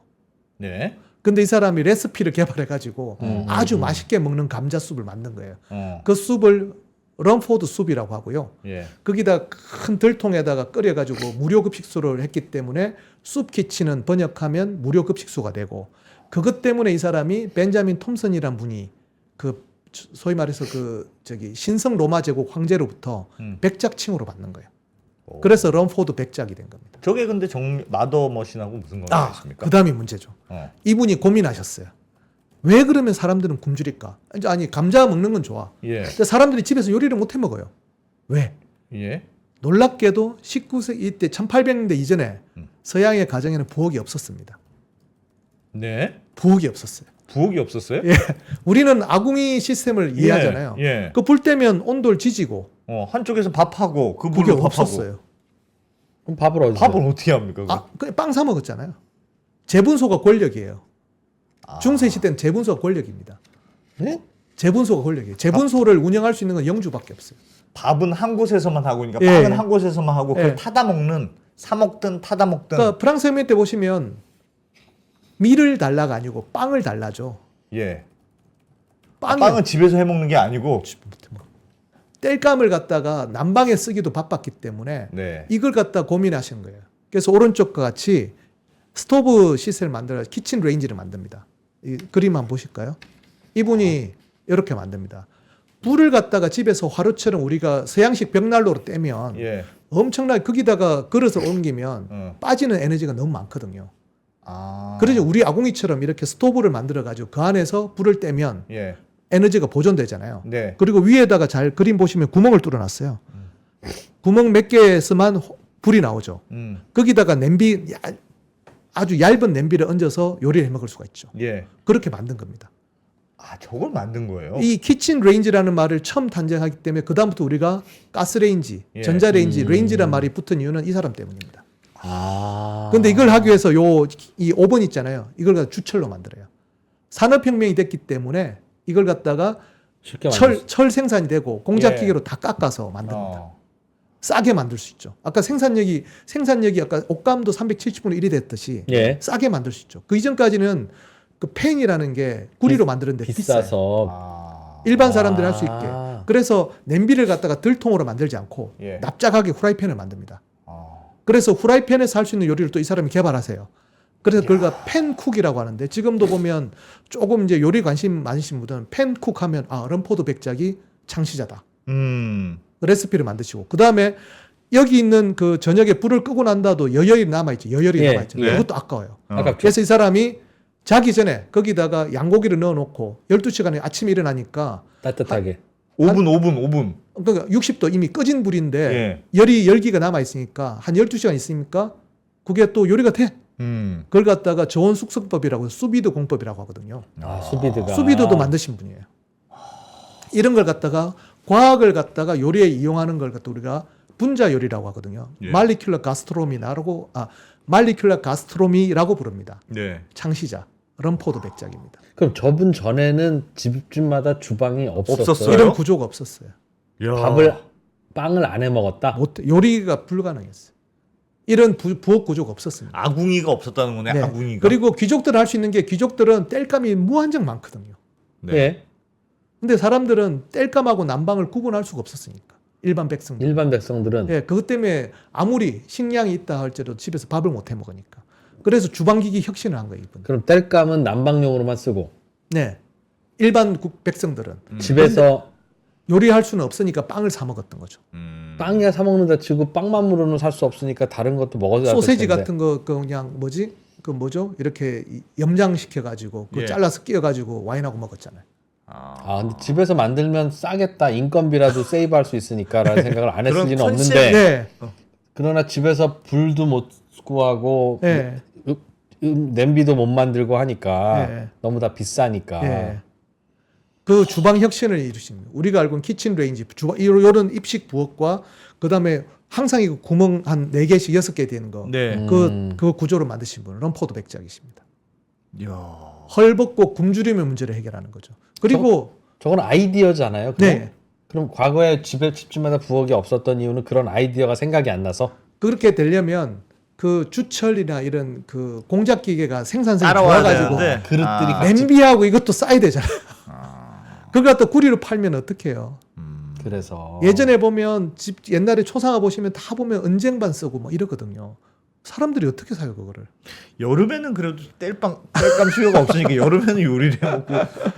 네. 근데 이 사람이 레시피를 개발해 가지고 아주 맛있게 먹는 감자 숲을 만든 거예요. 그 숲을 럼포드 숲이라고 하고요. 예. 거기다 큰 들통에다가 끓여가지고 무료 급식소를 했기 때문에 숲 키친은 번역하면 무료 급식소가 되고 그것 때문에 이 사람이 벤자민 톰슨이란 분이 그 소위 말해서 그 저기 신성 로마 제국 황제로부터 백작칭호로 받는 거예요. 그래서 럼포드 백작이 된 겁니다. 저게 근데 마더머신하고 무슨 관계가 있습니까? 그다음이 문제죠. 이분이 고민하셨어요. 왜 그러면 사람들은 굶주릴까? 아니 감자 먹는 건 좋아. 예. 근데 사람들이 집에서 요리를 못 해 먹어요. 왜? 예. 놀랍게도 19세기 이때 1800년대 이전에 서양의 가정에는 부엌이 없었습니다. 네. 부엌이 없었어요. 부엌이 없었어요? 예. 우리는 아궁이 시스템을 이해하잖아요. 예. 그 불 때면 온도를 지지고 한쪽에서 밥하고 그 그게 불로 밥하고. 없었어요. 그럼 밥을 어디서? 밥을 어떻게 합니까? 빵 사 먹었잖아요. 재분소가 권력이에요. 중세 시대는 재분소가 권력입니다. 네? 재분소가 권력이에요. 재분소를 운영할 수 있는 건 영주밖에 없어요. 밥은 한 곳에서만 하고 그러니까 예. 빵은 한 곳에서만 하고 그걸 예. 타다 먹는 사 먹든 타다 먹든. 그러니까 프랑스 혁명 때 보시면 밀을 달라가 아니고 빵을 달라죠. 예. 빵이 빵은 집에서 해 먹는 게 아니고. 땔감을 갖다가 난방에 쓰기도 바빴기 때문에 네. 이걸 갖다 고민하신 거예요. 그래서 오른쪽과 같이 스토브 시스템을 만들어 키친 레인지를 만듭니다. 이 그림 한번 보실까요? 이분이 이렇게 만듭니다. 불을 갖다가 집에서 화로처럼 우리가 서양식 벽난로로 떼면 예. 엄청나게 거기다가 그릇을 옮기면 빠지는 에너지가 너무 많거든요. 그래서 우리 아궁이처럼 이렇게 스토브를 만들어 가지고 그 안에서 불을 떼면 예. 에너지가 보존되잖아요. 네. 그리고 위에다가 잘 그림 보시면 구멍을 뚫어놨어요. 구멍 몇 개에서만 불이 나오죠. 거기다가 냄비 아주 얇은 냄비를 얹어서 요리를 해 먹을 수가 있죠. 예. 그렇게 만든 겁니다. 저걸 만든 거예요. 이 키친 레인지라는 말을 처음 탄생하기 때문에 그다음부터 우리가 가스 레인지, 예. 전자레인지, 레인지란 말이 붙은 이유는 이 사람 때문입니다. 아. 근데 이걸 하기 위해서 이 오븐 있잖아요. 이걸 갖다 주철로 만들어요. 산업혁명이 됐기 때문에 이걸 갖다가 쉽게 만들 철 생산이 되고 공작기계로 다 깎아서 만듭니다. 싸게 만들 수 있죠. 아까 생산력이 아까 옷감도 370분의 1이 됐듯이 예. 싸게 만들 수 있죠. 그 이전까지는 그 팬이라는 게 구리로 만드는데 비싸요. 비싸서 일반 사람들이 할 수 있게. 그래서 냄비를 갖다가 들통으로 만들지 않고 예. 납작하게 후라이팬을 만듭니다. 그래서 후라이팬에서 할 수 있는 요리를 또 이 사람이 개발하세요. 그래서 그걸 팬쿡이라고 하는데 지금도 보면 조금 이제 요리 관심 많으신 분들은 팬쿡 하면 럼포드 백작이 창시자다. 레시피를 만드시고 그 다음에 여기 있는 그 저녁에 불을 끄고 난다도 여열이 남아있죠. 여열이 예. 남아있죠. 네. 그것도 아까워요. 아깝죠. 그래서 이 사람이 자기 전에 거기다가 양고기를 넣어놓고 12시간에 아침에 일어나니까 따뜻하게. 5분. 그러니까 60도 이미 꺼진 불인데 예. 열기가 남아있으니까 한 12시간 있으니까 그게 또 요리가 돼. 그걸 갖다가 저온 숙성법이라고 수비드 공법이라고 하거든요. 수비드가. 수비드도 만드신 분이에요. 이런 걸 갖다가 과학을 갖다가 요리에 이용하는 걸 갖다 우리가 분자 요리라고 하거든요. 예. 말리큘러 가스트로미라고 부릅니다. 네. 창시자 럼포드 백작입니다. 그럼 저분 전에는 집집마다 주방이 없었어요. 없었어요? 이런 구조가 없었어요. 빵을 안 해 먹었다. 요리가 불가능했어요. 이런 부엌 구조가 없었습니다. 아궁이가 없었다는 거네. 네. 아궁이가. 그리고 귀족들 할 수 있는 게 귀족들은 땔감이 무한정 많거든요. 네. 예. 근데 사람들은 땔감하고 난방을 구분할 수가 없었으니까. 일반 백성들. 일반 백성들은 예, 그것 때문에 아무리 식량이 있다 할지라도 집에서 밥을 못 해 먹으니까. 그래서 주방기기 혁신을 한 거예요, 이분. 그럼 땔감은 난방용으로만 쓰고 네. 일반 백성들은 집에서 요리할 수는 없으니까 빵을 사 먹었던 거죠. 빵이야 사 먹는다 치고 빵만으로는 살 수 없으니까 다른 것도 먹어야 소세지 텐데. 같은 거 그냥 뭐죠? 이렇게 염장시켜 가지고 예. 잘라서 끼워 가지고 와인하고 먹었잖아요. 근데 집에서 만들면 싸겠다. 인건비라도 세이브할 수 있으니까라는 생각을 안 했을 그런 리는 컨셉. 없는데 네. 그러나 집에서 불도 못 구하고 네. 냄비도 못 만들고 하니까 네. 너무 다 비싸니까 예. 그 주방 혁신을 이루십니다. 우리가 알고 있는 키친 레인지, 이런 입식 부엌과 그다음에 항상 이거 구멍 한 4개씩 6개 되는 거. 네. 그 구조를 만드신 분은 럼포드 백작이십니다. 이야. 헐벗고 굶주림의 문제를 해결하는 거죠. 그리고 저건 아이디어잖아요. 그럼? 네. 그럼 과거에 집집마다 부엌이 없었던 이유는 그런 아이디어가 생각이 안 나서 그렇게 되려면 그 주철이나 이런 그 공작 기계가 생산성이 따라와야 좋아가지고 되는데. 그릇들이 같이 냄비하고 이것도 써야 되잖아요. 그걸 갖다 구리로 팔면 어떡해요? 그래서 예전에 보면 옛날에 초상화 보시면 다 보면 은쟁반 쓰고 뭐 이러거든요. 사람들이 어떻게 사요 그거를? 여름에는 그래도 뗄감 수요가 없으니까 여름에는 요리를 해 먹고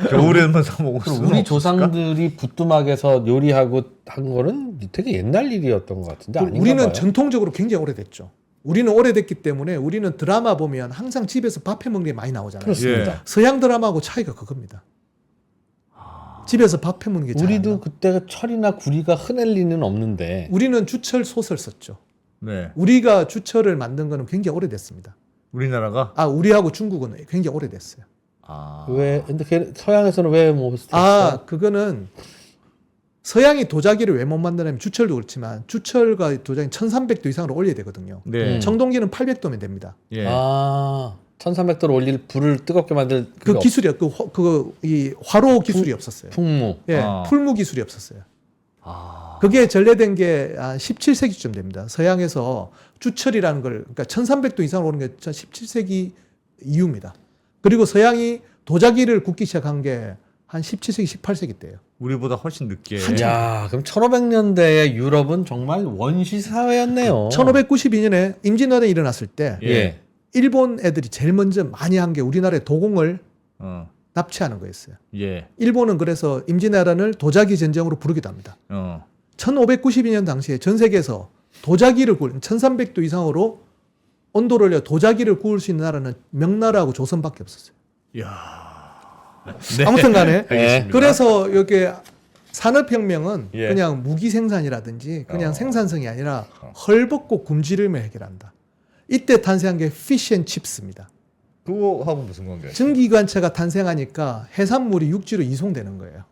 겨울에만 사 먹을 수 우리 조상들이 부뚜막에서 요리하고 한 거는 되게 옛날 일이었던 것 같은데 아닌가 우리는 봐요. 전통적으로 굉장히 오래됐죠. 우리는 오래됐기 때문에 우리는 드라마 보면 항상 집에서 밥 해 먹는 게 많이 나오잖아요. 그렇습니다. 예. 서양 드라마하고 차이가 그겁니다. 집에서 밥 해 먹는 게 잘 안 우리도 나와요. 그때 철이나 구리가 흔할 리는 없는데 우리는 주철 솥을 썼죠. 네. 우리가 주철을 만든 거는 굉장히 오래됐습니다. 우리나라가 우리하고 중국은 굉장히 오래됐어요. 왜 근데 서양에서는 왜뭐 그거는 서양이 도자기를 왜 못 만드냐면 주철도 그렇지만 주철과 도자기는 1300도 이상으로 올려야 되거든요. 네. 청동기는 800도면 됩니다. 예. 1300도로 올릴 불을 뜨겁게 만들 그 기술이 이 화로 기술이 없었어요. 풍무. 예, 풀무 기술이 없었어요. 그게 전래된 게 17세기쯤 됩니다. 서양에서 주철이라는 걸 그러니까 1300도 이상으로 오는 게 17세기 이후입니다. 그리고 서양이 도자기를 굽기 시작한 게 한 17세기, 18세기 때예요. 우리보다 훨씬 늦게. 야, 그럼 1500년대의 유럽은 정말 원시 사회였네요. 1592년에 임진왜란이 일어났을 때 예. 일본 애들이 제일 먼저 많이 한 게 우리나라의 도공을 납치하는 거였어요. 예. 일본은 그래서 임진왜란을 도자기 전쟁으로 부르기도 합니다. 1592년 당시에 전 세계에서 도자기를 1300도 이상으로 온도를 올려 도자기를 구울 수 있는 나라는 명나라하고 조선밖에 없었어요. 야. 아무튼 간에 네. 그래서 여기 산업혁명은 예. 그냥 무기 생산이라든지 그냥 생산성이 아니라 헐벗고 굶주림을 해결한다. 이때 탄생한 게 피쉬앤칩스입니다. 그거하고 무슨 관계야? 증기관체가 탄생하니까 해산물이 육지로 이송되는 거예요.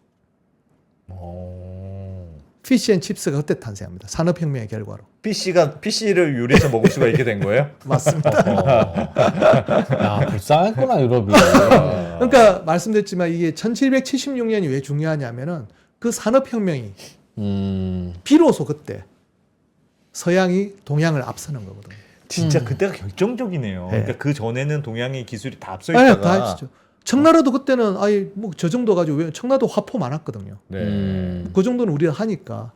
피쉬앤칩스가 그때 탄생합니다. 산업혁명의 결과로. PC를 요리해서 먹을 수가 있게 된 거예요? 맞습니다. 야, 불쌍했구나 유럽이. 그러니까 말씀드렸지만 이게 1776년이 왜 중요하냐면은 그 산업혁명이 비로소 그때 서양이 동양을 앞서는 거거든요. 진짜 그때가 결정적이네요. 네. 그러니까 그 전에는 동양의 기술이 다 앞서 아니, 있다가. 다 했죠. 청나라도 그때는 아예 뭐 저 정도 가지고 왜 청나라도 화포 많았거든요. 네. 그 정도는 우리가 하니까.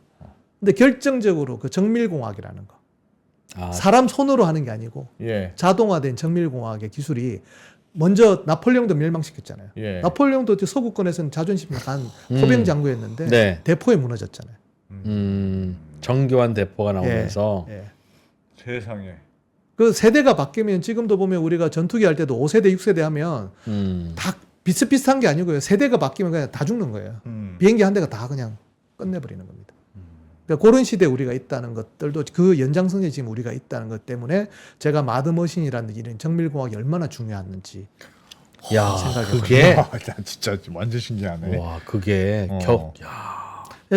근데 결정적으로 그 정밀공학이라는 거. 사람 손으로 하는 게 아니고 예. 자동화된 정밀공학의 기술이 먼저 나폴레옹도 멸망시켰잖아요. 예. 나폴레옹도 서구권에서는 자존심 약간 포병 장구였는데 네. 대포에 무너졌잖아요. 정교한 대포가 나오면서 예. 세상에. 그 세대가 바뀌면 지금도 보면 우리가 전투기 할 때도 5세대, 6세대 하면 다 비슷비슷한 게 아니고요. 세대가 바뀌면 그냥 다 죽는 거예요. 비행기 한 대가 다 그냥 끝내버리는 겁니다. 그러니까 그런 시대에 우리가 있다는 것들도 그 연장선에 지금 우리가 있다는 것 때문에 제가 마드머신이라는 이런 정밀공학이 얼마나 중요했는지 야, 생각이 그게 나 진짜 완전 신기하네. 와, 그게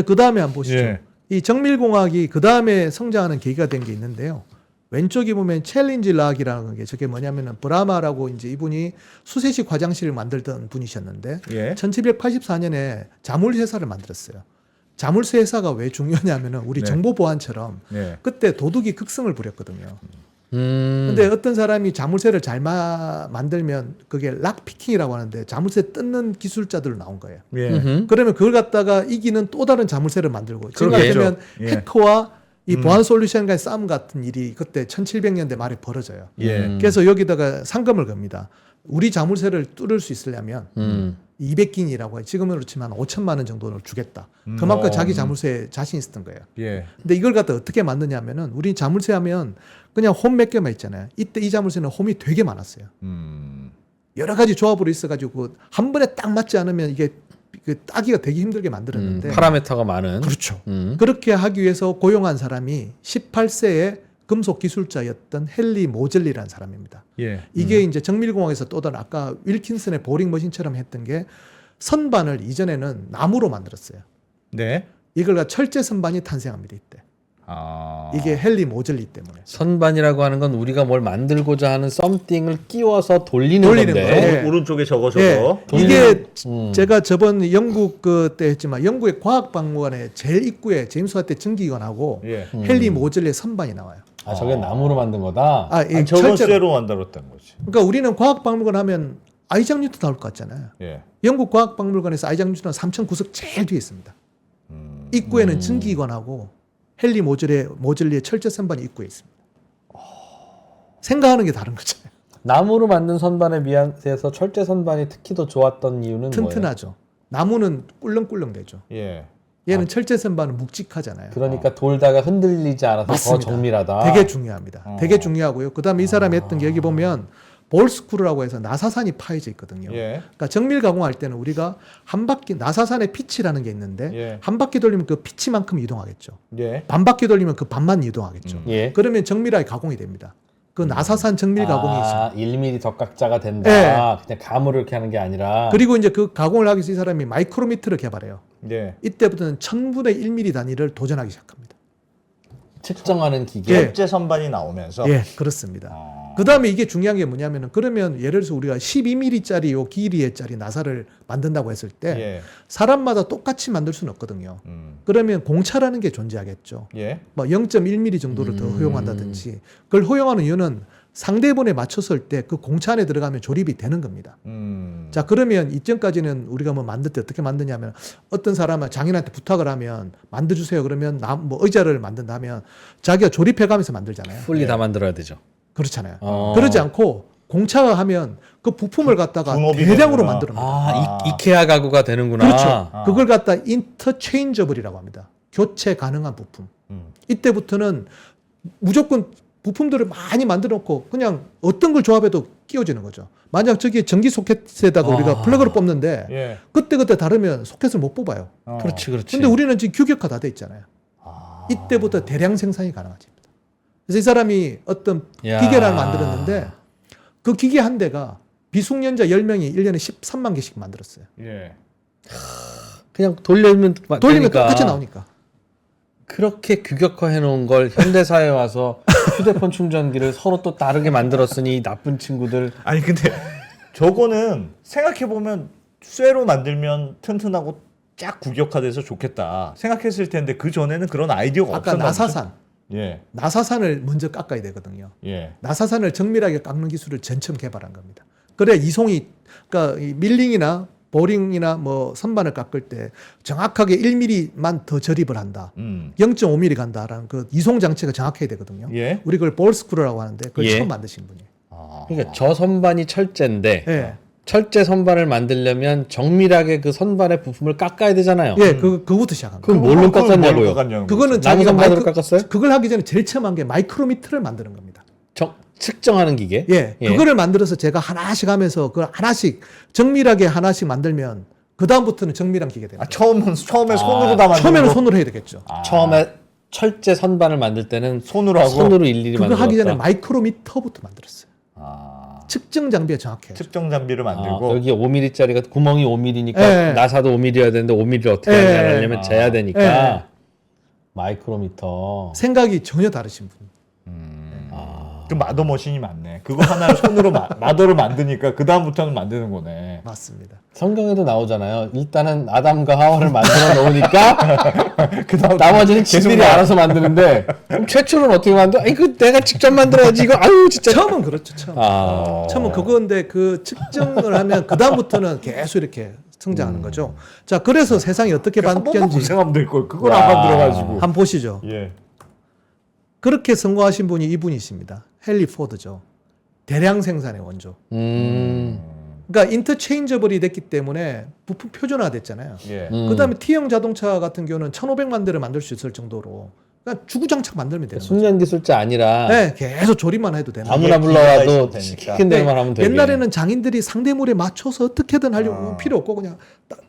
그 다음에 한번 보시죠. 예. 이 정밀공학이 그 다음에 성장하는 계기가 된 게 있는데요. 왼쪽에 보면 챌린지 락이라는 게 저게 뭐냐면은 브라마라고 이제 이분이 수세식 화장실을 만들던 분이셨는데 예. 1784년에 자물쇠 회사를 만들었어요. 자물쇠 회사가 왜 중요하냐면은 우리 네. 정보 보안처럼 네. 그때 도둑이 극성을 부렸거든요. 근데 어떤 사람이 자물쇠를 잘 만들면 그게 락피킹이라고 하는데 자물쇠 뜯는 기술자들로 나온 거예요. 예. 그러면 그걸 갖다가 이기는 또 다른 자물쇠를 만들고 지금 그러겠죠. 같으면 예. 해커와 이 보안 솔루션과의 싸움 같은 일이 그때 1700년대 말에 벌어져요. 예. 그래서 여기다가 상금을 겁니다. 우리 자물쇠를 뚫을 수 있으려면 200긴이라고 해요. 지금은 그렇지만 5천만 원 정도를 주겠다. 그만큼 자기 자물쇠에 자신 있었던 거예요. 예. 근데 이걸 갖다 어떻게 만드냐면은 우리 자물쇠 하면 그냥 홈 몇 개만 있잖아요. 이때 이 자물쇠는 홈이 되게 많았어요. 여러 가지 조합으로 있어가지고 한 번에 딱 맞지 않으면 이게 그 따기가 되게 힘들게 만들었는데 파라미터가 많은. 그렇죠. 그렇게 하기 위해서 고용한 사람이 18세의 금속 기술자였던 헨리 모젤리라는 사람입니다. 예. 이게 이제 정밀공학에서 또 다른 아까 윌킨슨의 보링 머신처럼 했던 게 선반을 이전에는 나무로 만들었어요. 네. 이걸 갖다 철제 선반이 탄생합니다. 이때. 아. 이게 헨리 모젤리 때문에. 선반이라고 하는 건 우리가 뭘 만들고자 하는 썸띵을 끼워서 돌리는 돌리는 건데. 거예요. 예. 오른쪽에 저거. 예, 이게 제가 저번 영국 그때 했지만 영국의 과학박물관에 제일 입구에 제임스 와트 전기관하고 예. 헨리 모젤리의 선반이 나와요. 아, 저게 나무로 만든 거다. 이 저거 철제로. 쇠로 만들었던 거지. 그러니까 우리는 과학박물관 하면 아이작 뉴턴 나올 것 같잖아요. 예. 영국 과학박물관에서 아이작 뉴턴은 3천 구석 제일 뒤에 있습니다. 입구에는 전기관하고 헨리 모젤리의 철제 선반이 입구에 있습니다. 생각하는 게 다른 거잖아요. 나무로 만든 선반에 비해서 철제 선반이 특히 더 좋았던 이유는 뭐예요? 튼튼하죠. 나무는 꿀렁꿀렁대죠. 예. 얘는 철제 선반은 묵직하잖아요. 그러니까 돌다가 흔들리지 않아서 맞습니다. 더 정밀하다. 되게 중요합니다. 되게 중요하고요. 그다음에 이 사람이 했던 게 여기 보면 볼스크루라고 해서 나사산이 파여져 있거든요. 예. 그러니까 정밀 가공할 때는 우리가 한 바퀴 나사산의 피치라는 게 있는데 예. 한 바퀴 돌리면 그 피치만큼 이동하겠죠. 예. 반 바퀴 돌리면 그 반만 이동하겠죠. 예. 그러면 정밀하게 가공이 됩니다. 그 나사산 정밀 가공이 있습니다. 1mm 덕각자가 된다. 네. 그냥 가물을 이렇게 하는 게 아니라. 그리고 이제 그 가공을 하기 위해서 이 사람이 마이크로미터를 개발해요. 예. 이때부터는 1000분의 1mm 단위를 도전하기 시작합니다. 측정하는 기계. 예. 철제 선반이 나오면서 예, 그렇습니다. 그 다음에 이게 중요한 게 뭐냐면은 그러면 예를 들어서 우리가 12mm짜리 요 길이짜리 나사를 만든다고 했을 때 예. 사람마다 똑같이 만들 수는 없거든요. 그러면 공차라는 게 존재하겠죠. 예. 뭐 0.1mm 정도를 더 허용한다든지 그걸 허용하는 이유는 상대본에 맞췄을 때 그 공차 안에 들어가면 조립이 되는 겁니다. 자, 그러면 이전까지는 우리가 뭐 만들 때 어떻게 만드냐면 어떤 사람은 장인한테 부탁을 하면 만들어주세요. 그러면 뭐 의자를 만든다면 자기가 조립해가면서 만들잖아요. 풀리 다 만들어야 되죠. 그렇잖아요. 어. 그러지 않고 공차가 하면 그 부품을 갖다가 분업이 대량으로 되는구나. 만들어냅니다. 이케아 가구가 되는구나. 그렇죠. 그걸 갖다 인터체인저블이라고 합니다. 교체 가능한 부품. 이때부터는 무조건 부품들을 많이 만들어 놓고 그냥 어떤 걸 조합해도 끼워지는 거죠. 만약 저기 전기 소켓에다가 우리가 플러그를 뽑는데 예. 그때 다르면 소켓을 못 뽑아요. 그렇지, 그렇지. 근데 우리는 지금 규격화 다 돼 있잖아요. 이때부터 대량 생산이 가능해집니다. 그래서 이 사람이 어떤 야. 기계를 만들었는데 그 기계 한 대가 비숙련자 10명이 1년에 13만 개씩 만들었어요. 예. 그냥 돌리면 돌리면 되니까. 똑같이 나오니까. 그렇게 규격화해 놓은 걸 현대사에 와서 휴대폰 충전기를 서로 또 다르게 만들었으니 나쁜 친구들. 아니 근데 저거는 생각해 보면 쇠로 만들면 튼튼하고 쫙 규격화돼서 좋겠다 생각했을 텐데 그 전에는 그런 아이디어가 아까 없었나 나사산. 보죠? 예. 나사산을 먼저 깎아야 되거든요. 예. 나사산을 정밀하게 깎는 기술을 전처음 개발한 겁니다. 그래야 이송이 그러니까 이 밀링이나 보링이나 뭐 선반을 깎을 때 정확하게 1mm만 더 절입을 한다. 0.5mm 간다라는 그 이송 장치가 정확해야 되거든요. 예. 우리 그걸 볼스크루라고 하는데 그걸 예. 처음 만드신 분이에요. 그러니까 저 선반이 철제인데 예. 철제 선반을 만들려면 정밀하게 그 선반의 부품을 깎아야 되잖아요. 예, 그거부터 시작한 거예요. 그럼 뭘로 깎았냐고요? 그거는 나무 자기가 선반으로 깎았어요? 그걸 하기 전에 제일 처음 한 게 마이크로미터를 만드는 겁니다. 측정하는 기계? 예, 그거를 만들어서 제가 하나씩 하면서 그걸 하나씩 정밀하게 하나씩 만들면 그 다음부터는 정밀한 기계 됩니다. 처음에 손으로 다 만들고 처음에는 손으로 해야 되겠죠. 처음에 철제 선반을 만들 때는 손으로 하고 손으로 일일이 그거 만들었다. 하기 전에 마이크로미터부터 만들었어요. 아, 측정 장비가 정확해요. 측정 장비를 만들고 여기 5mm짜리가 구멍이 5mm니까 예. 나사도 5mm여야 되는데 5mm를 어떻게 예. 하려면 재야 되니까 예. 마이크로미터. 생각이 전혀 다르신 분. 그 마더 머신이 많네. 그거 하나를 손으로 마더를 만드니까 그 다음부터는 만드는 거네. 맞습니다. 성경에도 나오잖아요. 일단은 아담과 하와를 만들어 놓으니까 그다음 나머지는 지들이 알아서 만드는데 그럼 최초로는 어떻게 만들어? 이거 내가 직접 만들어야지 이거. 아유 진짜. 처음은 그렇죠. 처음은 그건데 그 측정을 하면 그 다음부터는 계속 이렇게 성장하는 거죠. 자, 그래서 세상이 어떻게 한 번만 바뀌었는지 고생하면 될 걸. 그걸 안 만들어가지고. 한번 보시죠. 예. 그렇게 성공하신 분이 이분이십니다. 헨리 포드죠. 대량 생산의 원조. 그러니까 인터체인저블이 됐기 때문에 부품 표준화 됐잖아요. 예. 그다음에 T형 자동차 같은 경우는 1,500만 대를 만들 수 있을 정도로 그러니까 주구장창 만들면 되는 거죠. 숙련 기술자 아니라 네, 계속 조립만 해도 되는 거죠. 아무나 불러와도 기계가 있으면 시킨 대로만 하면 되게. 옛날에는 장인들이 상대물에 맞춰서 어떻게든 하려고 필요 없고 그냥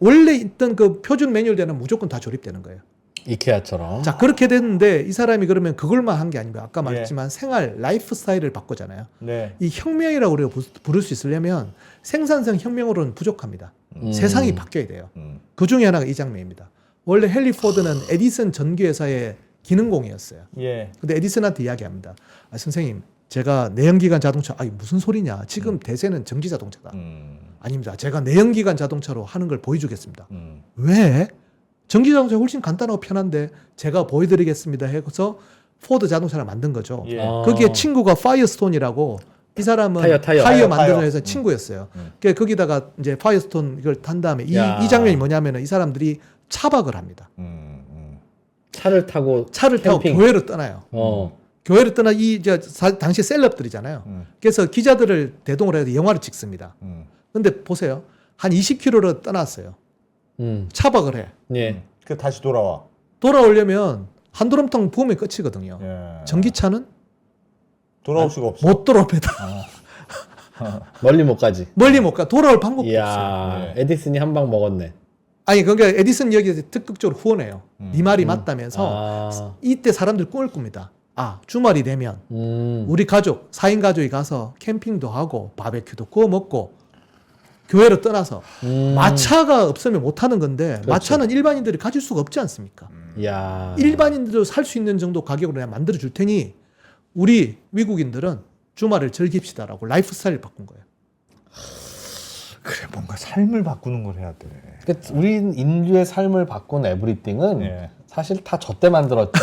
원래 있던 그 표준 매뉴얼대로 무조건 다 조립되는 거예요. 이케아처럼. 자, 그렇게 됐는데 이 사람이 그러면 그걸만 한 게 아니고 아까 예. 말했지만 생활 라이프 스타일을 바꾸잖아요. 네. 이 혁명이라고 우리가 부를 수 있으려면 생산성 혁명으로는 부족합니다. 세상이 바뀌어야 돼요. 그 중에 하나가 이 장면입니다. 원래 헨리 포드는 에디슨 전기회사의 기능공이었어요. 예. 근데 에디슨한테 이야기합니다. 아, 선생님, 제가 내연기관 자동차, 아니 무슨 소리냐? 지금 대세는 전기 자동차다. 아닙니다. 제가 내연기관 자동차로 하는 걸 보여주겠습니다. 왜? 전기 자동차 훨씬 간단하고 편한데 제가 보여드리겠습니다. 해서 포드 자동차를 만든 거죠. 예. 거기에 친구가 파이어스톤이라고 이 사람은 타이어. 만들어서 친구였어요. 그러니까 거기다가 이제 파이어스톤 이걸 탄 다음에 이 장면이 뭐냐면은 이 사람들이 차박을 합니다. 차를 타고 차를 타고 캠핑. 교회로 떠나요. 교회를 떠나 당시 셀럽들이잖아요. 그래서 기자들을 대동을 해서 영화를 찍습니다. 근데 보세요. 한 20km를 떠났어요. 차박을 해. 예. 그 다시 돌아와. 돌아오려면 한드럼통 부으면 끝이거든요. 예. 전기차는 돌아올 수가 없어. 못 돌아옵니다. 멀리 못 가지. 멀리 못 가. 돌아올 방법도 없어요. 이야, 에디슨이 한 방 먹었네. 아니 그러니까 에디슨 여기서 적극적으로 후원해요. 네 말이 맞다면서 이때 사람들 꿈을 꿉니다. 아 주말이 되면 우리 가족 4인 가족이 가서 캠핑도 하고 바베큐도 구워 먹고 교회로 떠나서 마차가 없으면 못 하는 건데 그렇죠. 마차는 일반인들이 가질 수가 없지 않습니까? 이야. 일반인들도 살 수 있는 정도 가격으로 내가 만들어 줄 테니 우리 미국인들은 주말을 즐깁시다라고 라이프 스타일을 바꾼 거예요. 그래 뭔가 삶을 바꾸는 걸 해야 돼. 그러니까 우리 인류의 삶을 바꾼 에브리띵은 예. 사실 다 저때 만들었지.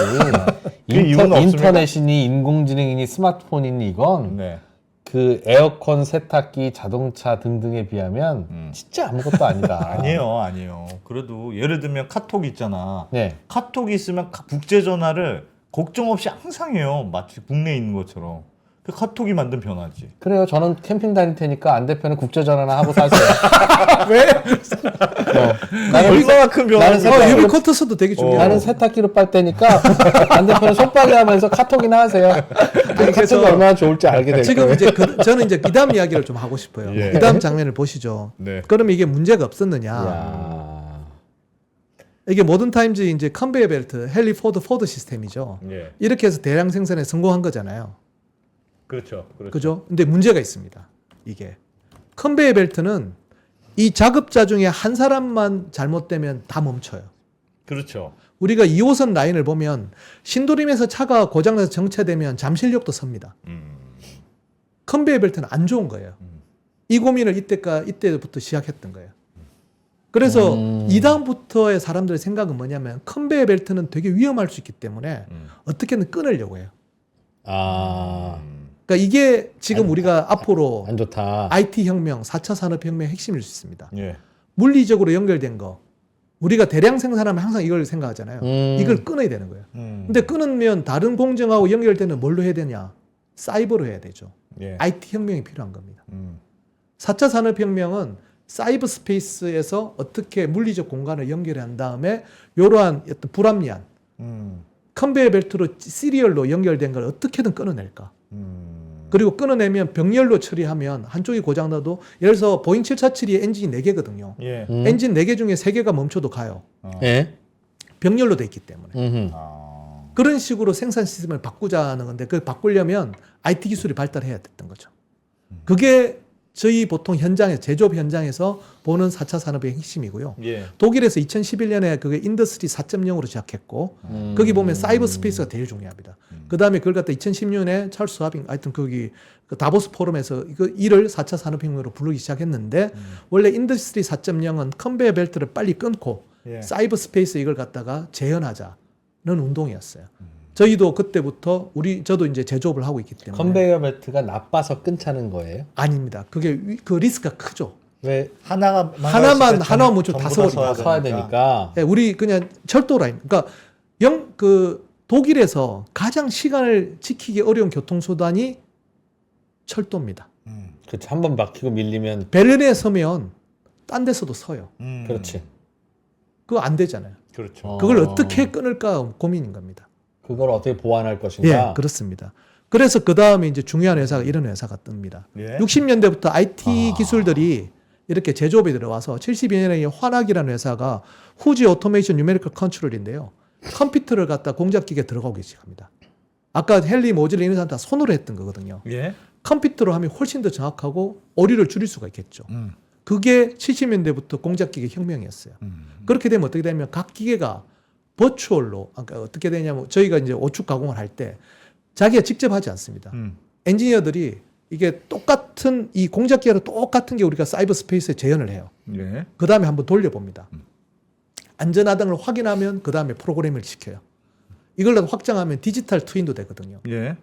이유는 없습니까? 인터넷이니 인공지능이니 스마트폰이니 이건 네. 그 에어컨, 세탁기, 자동차 등등에 비하면 진짜 아무것도 아니다. 아니에요. 그래도 예를 들면 카톡 있잖아. 네. 카톡이 있으면 국제 전화를 걱정 없이 항상 해요. 마치 국내에 있는 것처럼. 그 카톡이 만든 변화지. 그래요. 저는 캠핑 다닐 테니까 안 대표는 국제전화나 하고 사세요. 왜? 얼마나 큰 변화를 유비 쿼터스도 되게 중요해요. 나는 세탁기로 빨 테니까 안 대표는 손빨래 하면서 카톡이나 하세요. 카톡이 얼마나 좋을지 알게 될 지금 거예요. 이제 저는 이제 이 다음 이야기를 좀 하고 싶어요. 예. 이 다음 장면을 보시죠. 네. 그러면 이게 문제가 없었느냐? 이야. 이게 모던 타임즈 이제 컨베이어 벨트, 헨리 포드 시스템이죠. 예. 이렇게 해서 대량 생산에 성공한 거잖아요. 그렇죠. 그죠? 근데 문제가 있습니다. 이게 컨베이어 벨트는 이 작업자 중에 한 사람만 잘못되면 다 멈춰요. 그렇죠. 우리가 2호선 라인을 보면 신도림에서 차가 고장나서 정체되면 잠실역도 섭니다. 컨베이어 벨트는 안 좋은 거예요. 이 고민을 이때부터 시작했던 거예요. 그래서 이 다음부터의 사람들의 생각은 뭐냐면 컨베이어 벨트는 되게 위험할 수 있기 때문에 어떻게든 끊으려고 해요. 그러니까 이게 지금 우리가 앞으로 안 좋다. IT 혁명, 4차 산업혁명의 핵심일 수 있습니다. 예. 물리적으로 연결된 거. 우리가 대량 생산하면 항상 이걸 생각하잖아요. 이걸 끊어야 되는 거예요. 근데 끊으면 다른 공정하고 연결되는 뭘로 해야 되냐? 사이버로 해야 되죠. 예. IT 혁명이 필요한 겁니다. 4차 산업혁명은 사이버 스페이스에서 어떻게 물리적 공간을 연결한 다음에 이러한 어떤 불합리한 컨베이어 벨트로 시리얼로 연결된 걸 어떻게든 끊어낼까? 그리고 끊어내면 병렬로 처리하면 한쪽이 고장나도 예를 들어서 보잉 747이 엔진이 4개거든요. 예. 엔진 4개 중에 3개가 멈춰도 가요. 예? 병렬로 돼 있기 때문에. 아. 그런 식으로 생산 시스템을 바꾸자는 건데 그걸 바꾸려면 IT 기술이 발달해야 됐던 거죠. 그게 저희 보통 제조업 현장에서 보는 4차 산업의 핵심이고요. 예. 독일에서 2011년에 그게 인더스트리 4.0으로 시작했고 거기 보면 사이버 스페이스가 제일 중요합니다. 그 다음에 그걸 갖다 2010년에 찰스 하빙 하여튼 거기 그 다보스 포럼에서 이를 4차 산업혁명으로 부르기 시작했는데 원래 인더스트리 4.0은 컨베이어 벨트를 빨리 끊고 예. 사이버 스페이스 이걸 갖다가 재현하자는 운동이었어요. 저희도 그때부터 저도 이제 제조업을 하고 있기 때문에 컨베이어 벨트가 나빠서 끊자는 거예요? 아닙니다. 그게 그 리스크가 크죠. 왜 하나만 묻히면 다 서버리니까. 서야 되니까? 네, 우리 그냥 철도 라인. 그러니까 독일에서 가장 시간을 지키기 어려운 교통수단이 철도입니다. 그렇지. 한 번 막히고 밀리면 베를린에 서면 딴 데서도 서요. 그렇지. 그거 안 되잖아요. 그렇죠. 그걸 어떻게 끊을까 고민인 겁니다. 그걸 어떻게 보완할 것인가? 예, 그렇습니다. 그래서 그 다음에 이제 중요한 회사가 이런 회사가 뜹니다. 예. 60년대부터 IT 기술들이 이렇게 제조업에 들어와서 72년에 환학이라는 회사가 후지 오토메이션 뉴메리컬 컨트롤인데요. 컴퓨터를 갖다 공작기계에 들어가기 시작합니다. 아까 헨리 모즐리 이런 사람 다 손으로 했던 거거든요. 예. 컴퓨터로 하면 훨씬 더 정확하고 오류를 줄일 수가 있겠죠. 그게 70년대부터 공작기계 혁명이었어요. 그렇게 되면 어떻게 되냐면 각 기계가 버추얼로, 그러니까 어떻게 되냐면 저희가 이제 오축 가공을 할 때 자기가 직접 하지 않습니다. 엔지니어들이 이게 똑같은 이 공작기계로 똑같은 게 우리가 사이버 스페이스에 재현을 해요. 예. 그 다음에 한번 돌려봅니다. 안전하다는 걸 확인하면 그 다음에 프로그램을 시켜요. 이걸 확장하면 디지털 트윈도 되거든요. 예.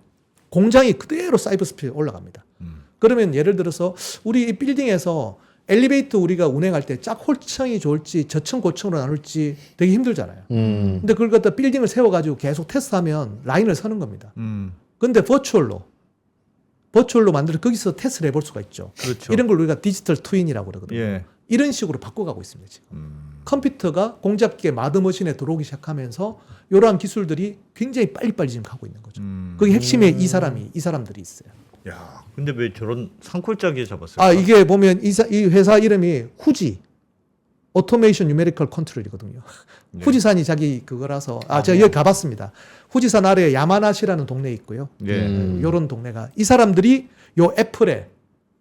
공장이 그대로 사이버 스페이스에 올라갑니다. 그러면 예를 들어서 우리 이 빌딩에서 엘리베이터 우리가 운행할 때 짝홀층이 좋을지 저층 고층으로 나눌지 되게 힘들잖아요. 근데 그걸 갖다 빌딩을 세워가지고 계속 테스트하면 라인을 서는 겁니다. 근데 버추얼로 만들어 거기서 테스트를 해볼 수가 있죠. 그렇죠. 이런 걸 우리가 디지털 트윈이라고 그러거든요. 예. 이런 식으로 바꿔가고 있습니다. 지금. 컴퓨터가 공작기계 마드머신에 들어오기 시작하면서 이러한 기술들이 굉장히 빨리빨리 지금 가고 있는 거죠. 거기 핵심에 이 사람들이 있어요. 야, 근데 왜 저런 산골짜기에 잡았어요? 아, 이게 보면 이 회사 이름이 후지 오토메이션 뉴메리컬 컨트롤이거든요. 네. 후지산이 자기 그거라서 제가 여기 가봤습니다. 후지산 아래에 야마나시라는 동네 있고요. 예. 요런 동네가 이 사람들이 요 애플에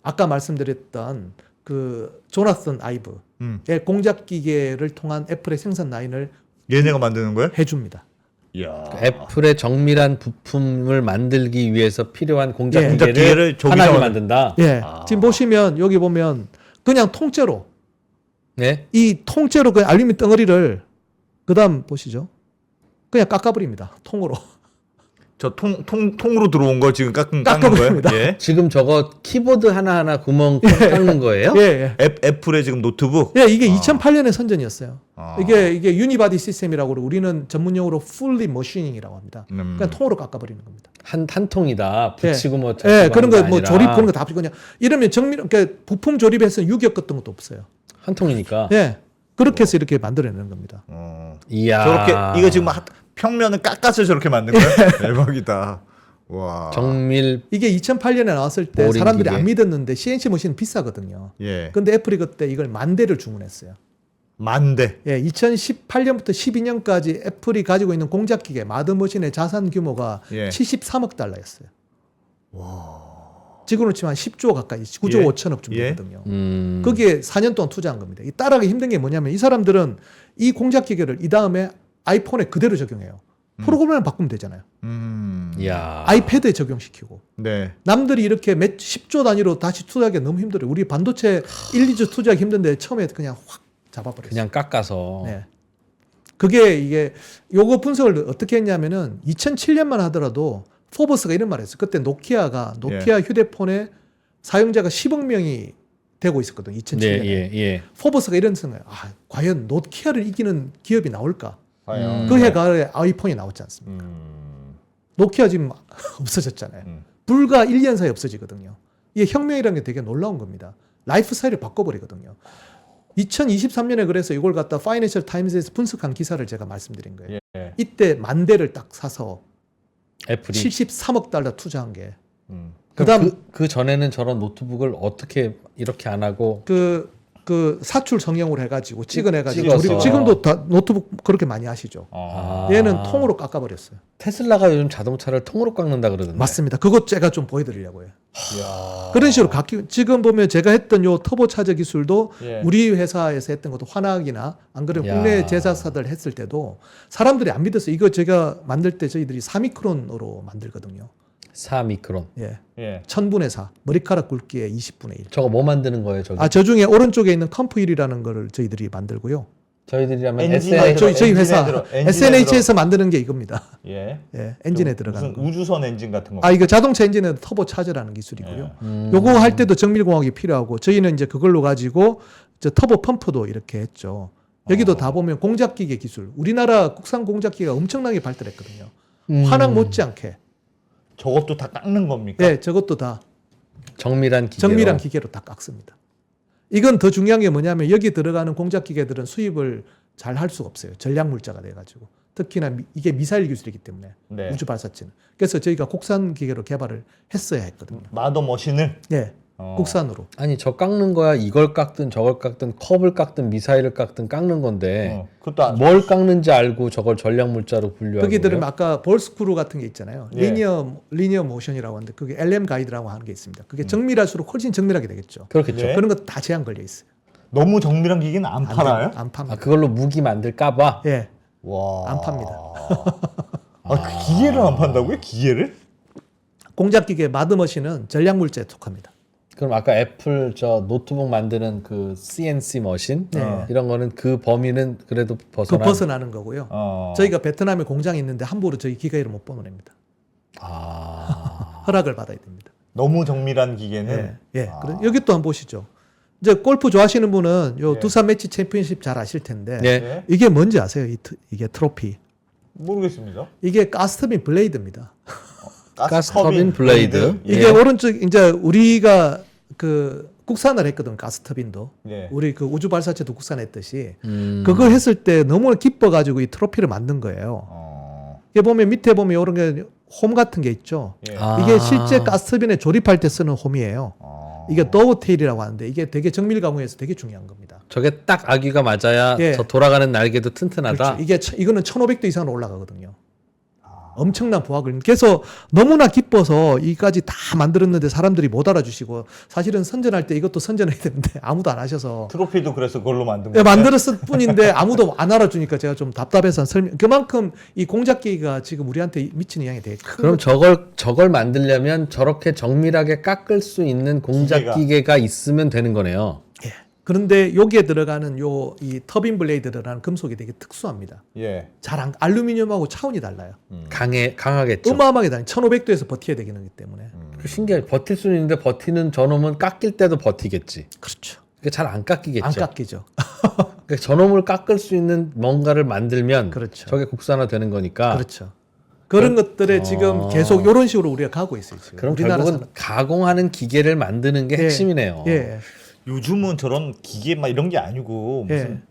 아까 말씀드렸던 그 조나선 아이브의 공작 기계를 통한 애플의 생산 라인을 얘네가 만드는 거예요? 해줍니다. 이야. 애플의 정밀한 부품을 만들기 위해서 필요한 공작 예. 기계를 기계를 저기서 하나를 만든다. 예, 지금 보시면 여기 보면 그냥 통째로 네. 이 통째로 그 알루미늄 덩어리를 그다음 보시죠. 그냥 깎아버립니다. 통으로. 저 통으로 들어온 거 지금 깎는 거예요? 깎아버립니다. 예. 지금 저거 키보드 하나하나 구멍 깎는 거예요? 예, 예. 애플의 지금 노트북. 예, 이게 2008년의 선전이었어요. 아. 이게 유니바디 시스템이라고 그러고 우리는 전문용어로 fully machining 이라고 합니다. 그냥 통으로 깎아버리는 겁니다. 한 통이다. 붙이고 뭐 예, 그런 거 하는 게 뭐 아니라 조립 그런 거 다 그냥 이러면 그러니까 부품 조립에서 유격 같은 것도 없어요. 한 통이니까. 예, 그렇게 해서 이렇게 만들어내는 겁니다. 이야. 저렇게 이거 지금 평면을 깎아서 저렇게 만든 거예요? 대박이다. 와. 정밀 이게 2008년에 나왔을 때 보링 사람들이 기계. 안 믿었는데 CNC 머신은 비싸거든요. 예. 근데 애플이 그때 이걸 10,000대를 주문했어요. 10,000대. 예, 2018년부터 12년까지 애플이 가지고 있는 공작 기계 마드머신의 자산 규모가 예. 73억 달러였어요. 지금으로 치면 한 10조 가까이 9조 예. 5천억 정도 되거든요. 음. 거기에 4년 동안 투자한 겁니다. 이 따라가기 힘든 게 뭐냐면 이 사람들은 이 공작 기계를 이 다음에 아이폰에 그대로 적용해요. 프로그램을 바꾸면 되잖아요. 이야. 아이패드에 적용시키고. 네. 남들이 이렇게 10조 단위로 다시 투자하기 너무 힘들어요. 우리 반도체 1, 2조 투자하기 힘든데 처음에 그냥 확 잡아버렸어요. 그냥 깎아서. 네. 그게 이게 요거 분석을 어떻게 했냐면은 2007년만 하더라도 포브스가 이런 말을 했어요. 그때 노키아 휴대폰에 사용자가 10억 명이 되고 있었거든요. 2007년에. 네, 예. 포브스가 이런 생각을 과연 노키아를 이기는 기업이 나올까? 과연. 그 해가 아이폰이 나왔지 않습니까? 노키아 지금 없어졌잖아요. 불과 1년 사이에 없어지거든요. 이게 혁명이라는 게 되게 놀라운 겁니다. 라이프 스타일을 바꿔버리거든요. 2023년에 그래서 이걸 갖다 파이낸셜 타임즈에서 분석한 기사를 제가 말씀드린 거예요. 예. 이때 10,000대를 딱 사서 애플이 73억 달러 투자한 게. 그다음 그 전에는 저런 노트북을 어떻게 이렇게 안 하고 그 사출 성형으로 해가지고 찍어내가지고 찍어서. 조립, 지금도 다 노트북 그렇게 많이 하시죠. 아. 얘는 통으로 깎아버렸어요. 테슬라가 요즘 자동차를 통으로 깎는다 그러던데. 맞습니다. 그것 제가 좀 보여드리려고 해요. 이야. 그런 식으로 지금 보면 제가 했던 요 터보 차저 기술도 예. 우리 회사에서 했던 것도 화학이나 안 그러면 국내 제작사들 했을 때도 사람들이 안 믿었어요. 이거 제가 만들 때 저희들이 4미크론으로 만들거든요. 4미크론. 예. 예. 1000분의 4. 머리카락 굵기의 20분의 1. 저거 뭐 만드는 거예요, 저기? 저 중에 오른쪽에 있는 컴프1이라는 거를 저희들이 만들고요. 저희들이라면 엔진에 SA 저희 회사 엔진에 SNH에서 만드는 게 이겁니다. 예. 예, 엔진에 들어가는 무슨 거. 우주선 엔진 같은 거. 이거 자동차 엔진에도 터보 차저라는 기술이고요. 예. 요거 할 때도 정밀공학이 필요하고 저희는 이제 그걸로 가지고 저 터보 펌프도 이렇게 했죠. 여기도 다 보면 공작기계 기술. 우리나라 국산 공작기계가 엄청나게 발달했거든요. 화학 못지않게. 저것도 다 깎는 겁니까? 예, 저것도 다 정밀한 기계로. 정밀한 기계로 다 깎습니다. 이건 더 중요한 게 뭐냐면 여기 들어가는 공작 기계들은 수입을 잘 할 수가 없어요. 전략 물자가 돼가지고 특히나 이게 미사일 기술이기 때문에 네. 우주 발사체는. 그래서 저희가 국산 기계로 개발을 했어야 했거든요. 마더 머신을. 네, 국산으로. 아니 저 깎는 거야 이걸 깎든 저걸 깎든 컵을 깎든 미사일을 깎든 깎는 건데 그것도 안. 뭘 깎는지 알고 저걸 전략 물자로 분류하고 거기 들으면 아까 볼스크루 같은 게 있잖아요. 예. 리니어 모션이라고 하는데 그게 LM 가이드라고 하는 게 있습니다. 그게 정밀할수록 훨씬 정밀하게 되겠죠. 그렇겠죠. 예. 그런 거 다 제한 걸려 있어요. 너무 정밀한 기계는 안 팔아요? 안 팝니다. 그걸로 무기 만들까봐. 예, 와. 안 팝니다. 그 기계를 안 판다고요? 기계를? 공작 기계 마드머신은 전략 물자에 속합니다. 그럼 아까 애플 저 노트북 만드는 그 CNC 머신 네. 이런 거는 그 범위는 그래도 그 벗어나는 거고요. 저희가 베트남에 공장이 있는데 함부로 저희 기계를 못 보내입니다. 허락을 받아야 됩니다. 너무 정밀한 기계는. 예. 그래, 여기 또 한번 보시죠. 이제 골프 좋아하시는 분은 요 예. 두산 매치 챔피언십 잘 아실 텐데 네. 예? 이게 뭔지 아세요? 이게 트로피. 모르겠습니다. 이게 가스터빈 블레이드입니다. 가스터빈 블레이드. 이게 예. 오른쪽 이제 우리가 그 국산을 했거든 가스터빈도. 예. 우리 그 우주 발사체도 국산했듯이 그거 했을 때 너무 기뻐가지고 이 트로피를 만든 거예요. 이게 보면 밑에 보면 이런 게 홈 같은 게 있죠. 예. 이게 실제 가스터빈에 조립할 때 쓰는 홈이에요. 이게 도어테일이라고 하는데 이게 되게 정밀 가공해서 되게 중요한 겁니다. 저게 딱 아귀가 맞아야 예. 저 돌아가는 날개도 튼튼하다. 그렇죠. 이거는 1,500도 이상으로 올라가거든요. 엄청난 부하걸. 그래서 너무나 기뻐서 이까지 다 만들었는데 사람들이 못 알아주시고 사실은 선전할 때 이것도 선전해야 되는데 아무도 안 하셔서 트로피도 그래서 그걸로 만든 예, 거예요. 만들었을 뿐인데 아무도 안 알아주니까 제가 좀 답답해서 설명. 그만큼 이 공작기가 지금 우리한테 미치는 영향이 되게 큰. 그럼 저걸 만들려면 저렇게 정밀하게 깎을 수 있는 공작 기계가 있으면 되는 거네요. 예. 그런데 여기에 들어가는 이 터빈 블레이드라는 금속이 되게 특수합니다. 예. 알루미늄하고 차원이 달라요. 강하겠죠. 어마어마하게 달라요. 1,500도에서 버텨야 되기 때문에. 신기해. 버틸 수는 있는데 버티는 저놈은 깎일 때도 버티겠지. 그렇죠. 잘 안 깎이겠죠. 안 깎이죠. 그러니까 저놈을 깎을 수 있는 뭔가를 만들면 그렇죠. 저게 국산화되는 거니까. 그렇죠. 그런 것들에 지금 계속 이런 식으로 우리가 가고 있어요. 지금. 그럼 결국은 가공하는 기계를 만드는 게 핵심이네요. 예. 요즘은 저런 기계 막 이런 게 아니고 무슨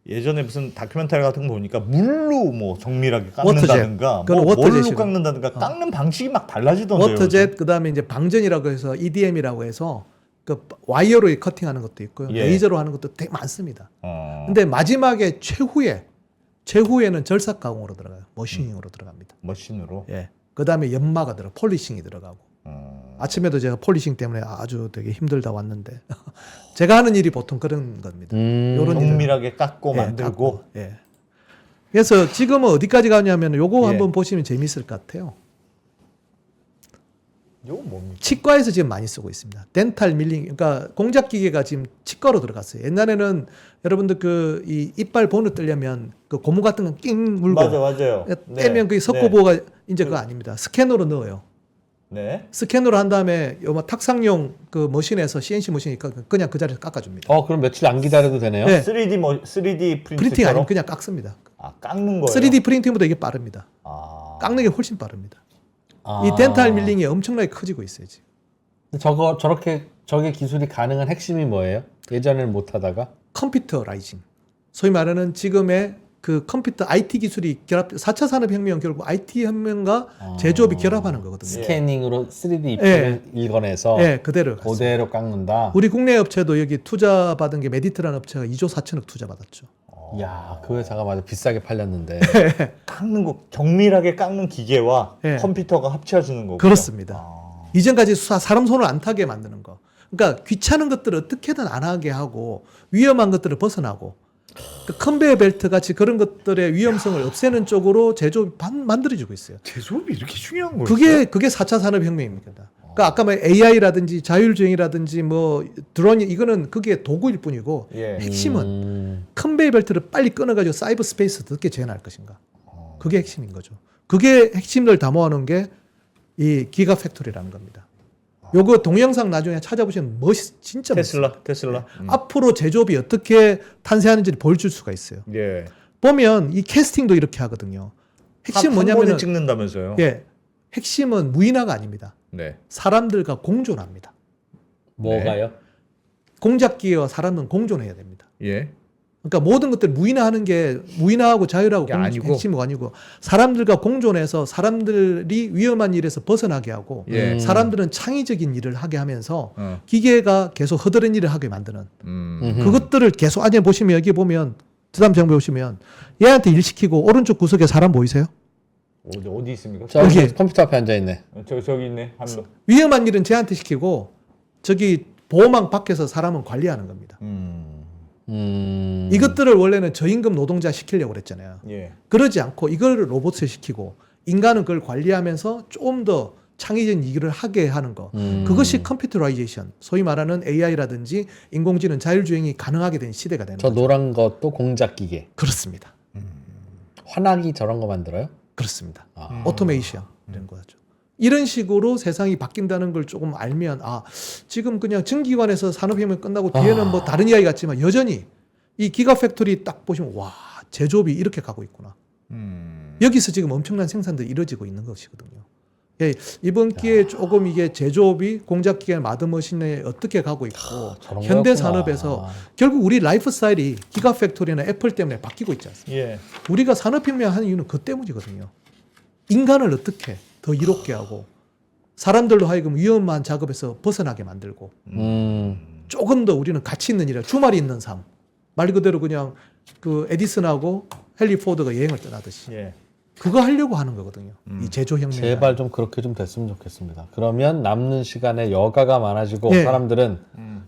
예전에 무슨 다큐멘터리 같은 거 보니까 물로 뭐 정밀하게 깎는다든가 뭐 뭘로 깎는다든가 깎는 방식이 막 달라지던데요. 워터젯 그다음에 이제 방전이라고 해서 EDM이라고 해서 그 와이어로 커팅하는 것도 있고요. 예. 레이저로 하는 것도 되게 많습니다. 근데 마지막에 최후에는 절삭 가공으로 들어가요. 머신ing으로 들어갑니다. 머신으로. 예. 그다음에 연마가 폴리싱이 들어가고. 아침에도 제가 폴리싱 때문에 아주 되게 힘들다 왔는데 제가 하는 일이 보통 그런 겁니다. 요런 정밀하게 깎고 만들고. 깎고, 예. 그래서 지금은 어디까지 가냐면 요거 한번 보시면 재밌을 것 같아요. 요거 뭡니까? 치과에서 지금 많이 쓰고 있습니다. 덴탈 밀링, 그러니까 공작 기계가 지금 치과로 들어갔어요. 옛날에는 여러분들 그 이 이빨 본을 뜨려면 그 고무 같은 거 낑 물고 맞아요. 떼면 그게 석고보가 이제 그거 아닙니다. 스캐너로 넣어요. 네. 스캐너로 한 다음에 요 탁상용 그 머신에서 CNC 머신이니까 그냥 그 자리에서 깎아줍니다. 그럼 며칠 안 기다려도 되네요. 네. 3D 프린팅 아니면 그냥 깎습니다. 아, 깎는 거예요. 3D 프린팅보다 이게 빠릅니다. 깎는 게 훨씬 빠릅니다. 이 덴탈 밀링이 엄청나게 커지고 있어요 지금. 저게 기술이 가능한 핵심이 뭐예요? 예전에는 못 하다가 컴퓨터라이징. 소위 말하는 지금의 그 컴퓨터 IT 기술이 결합 4차 산업혁명은 결국 IT 혁명과 제조업이 결합하는 거거든요. 스캐닝으로 3D 입자를 읽어내서 그대로 깎는다. 우리 국내 업체도 여기 투자 받은 게 메디트라는 업체가 2조 4천억 투자 받았죠. 이야, 그 회사가 맞아 비싸게 팔렸는데. 깎는 거 정밀하게 깎는 기계와 컴퓨터가 합쳐지는 거고. 그렇습니다. 이전까지 사람 손을 안 타게 만드는 거. 그러니까 귀찮은 것들을 어떻게든 안 하게 하고 위험한 것들을 벗어나고 그 컨베이어 벨트 같이 그런 것들의 위험성을 없애는 쪽으로 제조업이 만들어지고 있어요. 제조업이 이렇게 중요한 거예요? 그게 4차 산업혁명입니다. 그러니까 아까 뭐 AI라든지 자율주행이라든지 뭐 드론이 이거는 그게 도구일 뿐이고 핵심은 컨베이어 벨트를 빨리 끊어가지고 사이버 스페이스 어떻게 재현할 것인가. 그게 핵심인 거죠. 그게 핵심을 담아오는 게 이 기가 팩토리라는 겁니다. 요거 동영상 나중에 찾아보시면 진짜 테슬라. 앞으로 제조업이 어떻게 탄생하는지를 보여줄 수가 있어요. 예. 보면 이 캐스팅도 이렇게 하거든요. 핵심 뭐냐면은 찍는다면서요? 예. 핵심은 무인화가 아닙니다. 네. 사람들과 공존합니다. 뭐가요? 공작기계와 사람은 공존해야 됩니다. 예. 그러니까 모든 것들 무인화하는 게 무인화하고 자율하고 핵심이 아니고 사람들과 공존해서 사람들이 위험한 일에서 벗어나게 하고 사람들은 창의적인 일을 하게 하면서 기계가 계속 허드렛 일을 하게 만드는 그것들을 계속 안에 보시면 여기 보면 다음 장면 보시면 얘한테 일 시키고 오른쪽 구석에 사람 보이세요? 어디 있습니까? 저기 컴퓨터 앞에 앉아 있네. 저기 있네. 한 명. 위험한 일은 쟤한테 시키고 저기 보호망 밖에서 사람은 관리하는 겁니다. 이것들을 원래는 저임금 노동자 시키려고 그랬잖아요. 예. 그러지 않고 이걸 로봇에 시키고 인간은 그걸 관리하면서 좀 더 창의적인 일을 하게 하는 거. 그것이 컴퓨터라이제이션, 소위 말하는 AI라든지 인공지능 자율주행이 가능하게 된 시대가 되는 거죠. 저 노란 것도 공작기계. 그렇습니다. 환하기 저런 거 만들어요? 그렇습니다. 오토메이션 이런 거죠. 이런 식으로 세상이 바뀐다는 걸 조금 알면 지금 그냥 증기관에서 산업혁명 끝나고 뒤에는 뭐 다른 이야기 같지만 여전히 이 기가팩토리 딱 보시면 와 제조업이 이렇게 가고 있구나. 여기서 지금 엄청난 생산들이 이루어지고 있는 것이거든요. 예, 이번 기회에 조금 이게 제조업이 공작기계 마드머신에 어떻게 가고 있고 저런 현대 거였구나. 산업에서 결국 우리 라이프 스타일이 기가팩토리나 애플 때문에 바뀌고 있지 않습니까? 예. 우리가 산업혁명 하는 이유는 그 때문이거든요. 인간을 어떻게 더 이롭게 하고 사람들로 하여금 위험한 작업에서 벗어나게 만들고 조금 더 우리는 가치 있는 일, 주말이 있는 삶. 말 그대로 그냥 그 에디슨하고 헨리 포드가 여행을 떠나듯이 예. 그거 하려고 하는 거거든요. 이 제조혁명. 제발 좀 그렇게 좀 됐으면 좋겠습니다. 그러면 남는 시간에 여가가 많아지고 예. 사람들은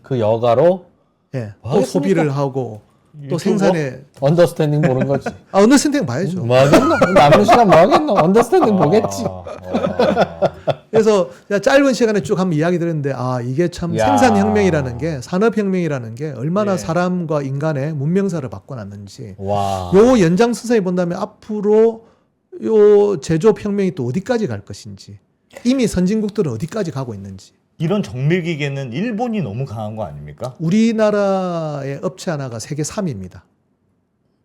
그 여가로 예. 뭐 또 하겠습니까? 소비를 하고 또 유튜버? 생산에 언더스탠딩 보는 거지. 언더스탠딩 봐야죠. 뭐 하겠노? 남는 시간 뭐 하겠노? 언더스탠딩 보겠지. 그래서 짧은 시간에 쭉 한번 이야기 드렸는데 이게 참 야. 생산혁명이라는 게 산업혁명이라는 게 얼마나 예. 사람과 인간의 문명사를 바꿔놨는지 와. 요 연장선상에 본다면 앞으로 요 제조업혁명이 또 어디까지 갈 것인지 이미 선진국들은 어디까지 가고 있는지 이런 정밀 기계는 일본이 너무 강한 거 아닙니까? 우리나라의 업체 하나가 세계 3위입니다.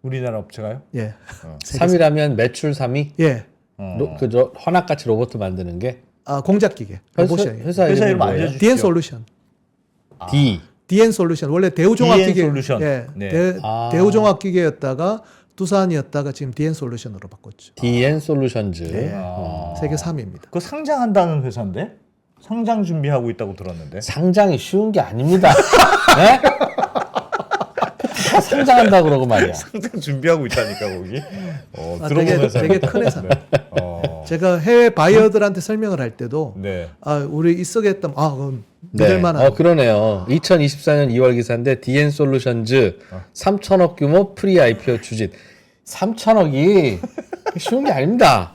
우리나라 업체가요? 예. 3위라면 매출 3위? 예. 그저 헌악같이 로봇 만드는 게 공작기계 로봇이 아니에요. 회사 회사 이름이 이름 뭐예요? 알려주시죠. DN 솔루션. D. DN 솔루션 원래 대우종합기계 DN 솔루션. 예, 네. 대우종합기계였다가 두산이었다가 지금 DN 솔루션으로 바꿨죠. DN 솔루션즈. 네. 세계 3위입니다. 그거 상장한다는 회사인데? 상장 준비하고 있다고 들었는데. 상장이 쉬운 게 아닙니다. 네? 다 상장한다 그러고 말이야. 상장 준비하고 있다니까 거기. 되게, 되게 큰 회사. 네. 제가 해외 바이어들한테 설명을 할 때도 네. 우리 있어겠다. 그럼 네. 믿을만한. 그러네요. 2024년 2월 기사인데 DN 솔루션즈 3천억 규모 프리 IPO 추진. 3천억이 쉬운 게 아닙니다.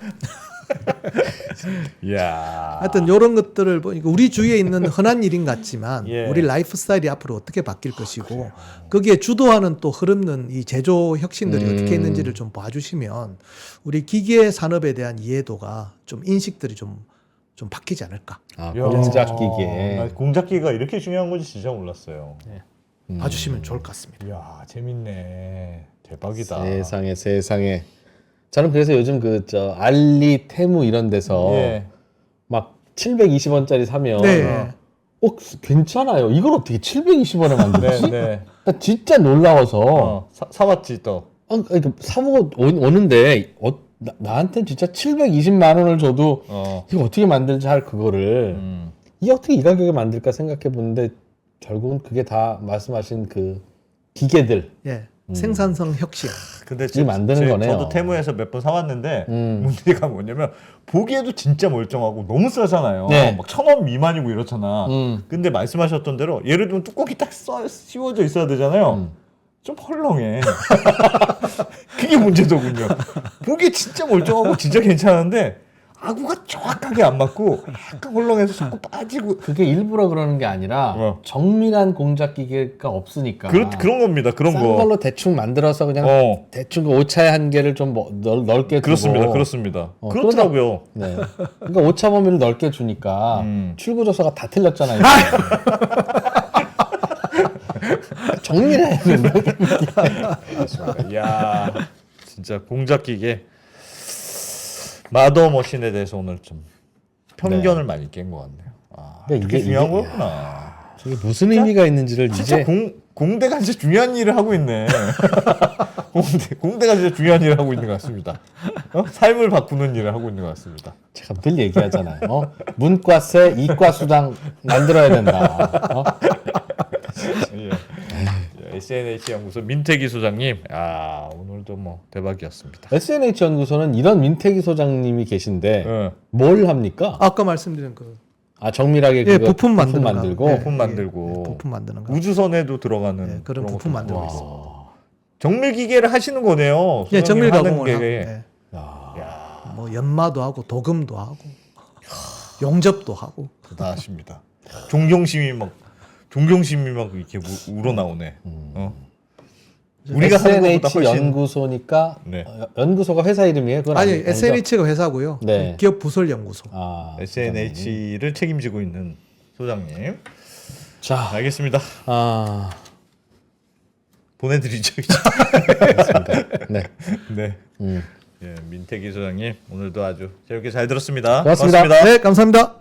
이야. 하여튼 이런 것들을 보니까 우리 주위에 있는 흔한 일인 같지만 예. 우리 라이프 스타일이 앞으로 어떻게 바뀔 것이고 거기에 주도하는 또 흐르는 이 제조 혁신들이 어떻게 있는지를 좀 봐주시면 우리 기계 산업에 대한 이해도가 좀 인식들이 좀 바뀌지 않을까 공작기계. 공작기계가 이렇게 중요한 건지 진짜 몰랐어요. 봐주시면 좋을 것 같습니다. 이야, 재밌네. 대박이다. 세상에. 저는 그래서 요즘 알리, 테무 이런 데서 예. 막 720원짜리 사면 네. 괜찮아요. 이걸 어떻게 720원에 만들지? 네. 나 진짜 놀라워서 사왔지 또. 사보고 오는데 나한테는 진짜 720만 원을 줘도 이거 어떻게 만들지 할 그거를 이게 어떻게 이 가격에 만들까 생각해 보는데 결국은 그게 다 말씀하신 그 기계들. 예. 생산성 혁신. 근데 만드는 거네요. 저도 테무에서 몇 번 사왔는데 문제가 뭐냐면 보기에도 진짜 멀쩡하고 너무 싸잖아요. 네. 막 1,000원 미만이고 이렇잖아. 근데 말씀하셨던 대로 예를 들면 뚜껑이 딱 씌워져 있어야 되잖아요. 좀 헐렁해. 그게 문제더군요. 보기에 진짜 멀쩡하고 진짜 괜찮은데 아구가 정확하게 안 맞고 약간 헐렁해서 자꾸 빠지고. 그게 일부러 그러는 게 아니라 정밀한 공작 기계가 없으니까 그런 겁니다. 그런 싼 거. 걸로 대충 만들어서 그냥 대충 그 오차의 한계를 좀 넓게 두고 그렇습니다. 그렇더라고요. 네. 그러니까 오차 범위를 넓게 주니까 출구조서가 다 틀렸잖아요. 정밀해야 되는데. 이야, 진짜 공작기계 마더머신에 대해서 오늘 좀 편견을 많이 깬 것 같네요. 그러니까 이게 중요한 이게- 거구나. 저게 무슨 의미가 있는지를 진짜 이제 공대가 진짜 중요한 일을 하고 있네. 공대가 진짜 중요한 일을 하고 있는 것 같습니다. 삶을 바꾸는 일을 하고 있는 것 같습니다. 제가 늘 얘기하잖아요. 문과세, 이과 수당 만들어야 된다. 예. SNH 연구소 민태기 소장님, 오늘도 뭐 대박이었습니다. SNH 연구소는 이런 민태기 소장님이 계신데 예. 뭘 합니까? 아까 말씀드린 정밀하게 예, 그거 부품 만드는 거. 만들고 예, 부품 만들고 부품 만드는 거. 우주선에도 들어가는 그런 것도 부품 만들고 있고. 있습니다. 정밀 기계를 하시는 거네요. 예, 정밀 하는 가공을 하고, 게. 예. 뭐 연마도 하고 도금도 하고 용접도 하고. 대단하십니다. 존경심이 막 이렇게 우러나오네. 우리가 하는 것보다 SNH 훨씬. 연구소니까 네. 연구소가 회사 이름이에요? 그건 아니 아니죠? SNH가 회사고요. 네. 기업 부설 연구소. SNH를 책임지고 있는 소장님. 자, 알겠습니다. 보내드리죠. 이제. 알겠습니다. 네. 네. 예, 민태기 소장님 오늘도 아주 재밌게 잘 들었습니다. 고맙습니다. 고맙습니다. 네, 감사합니다.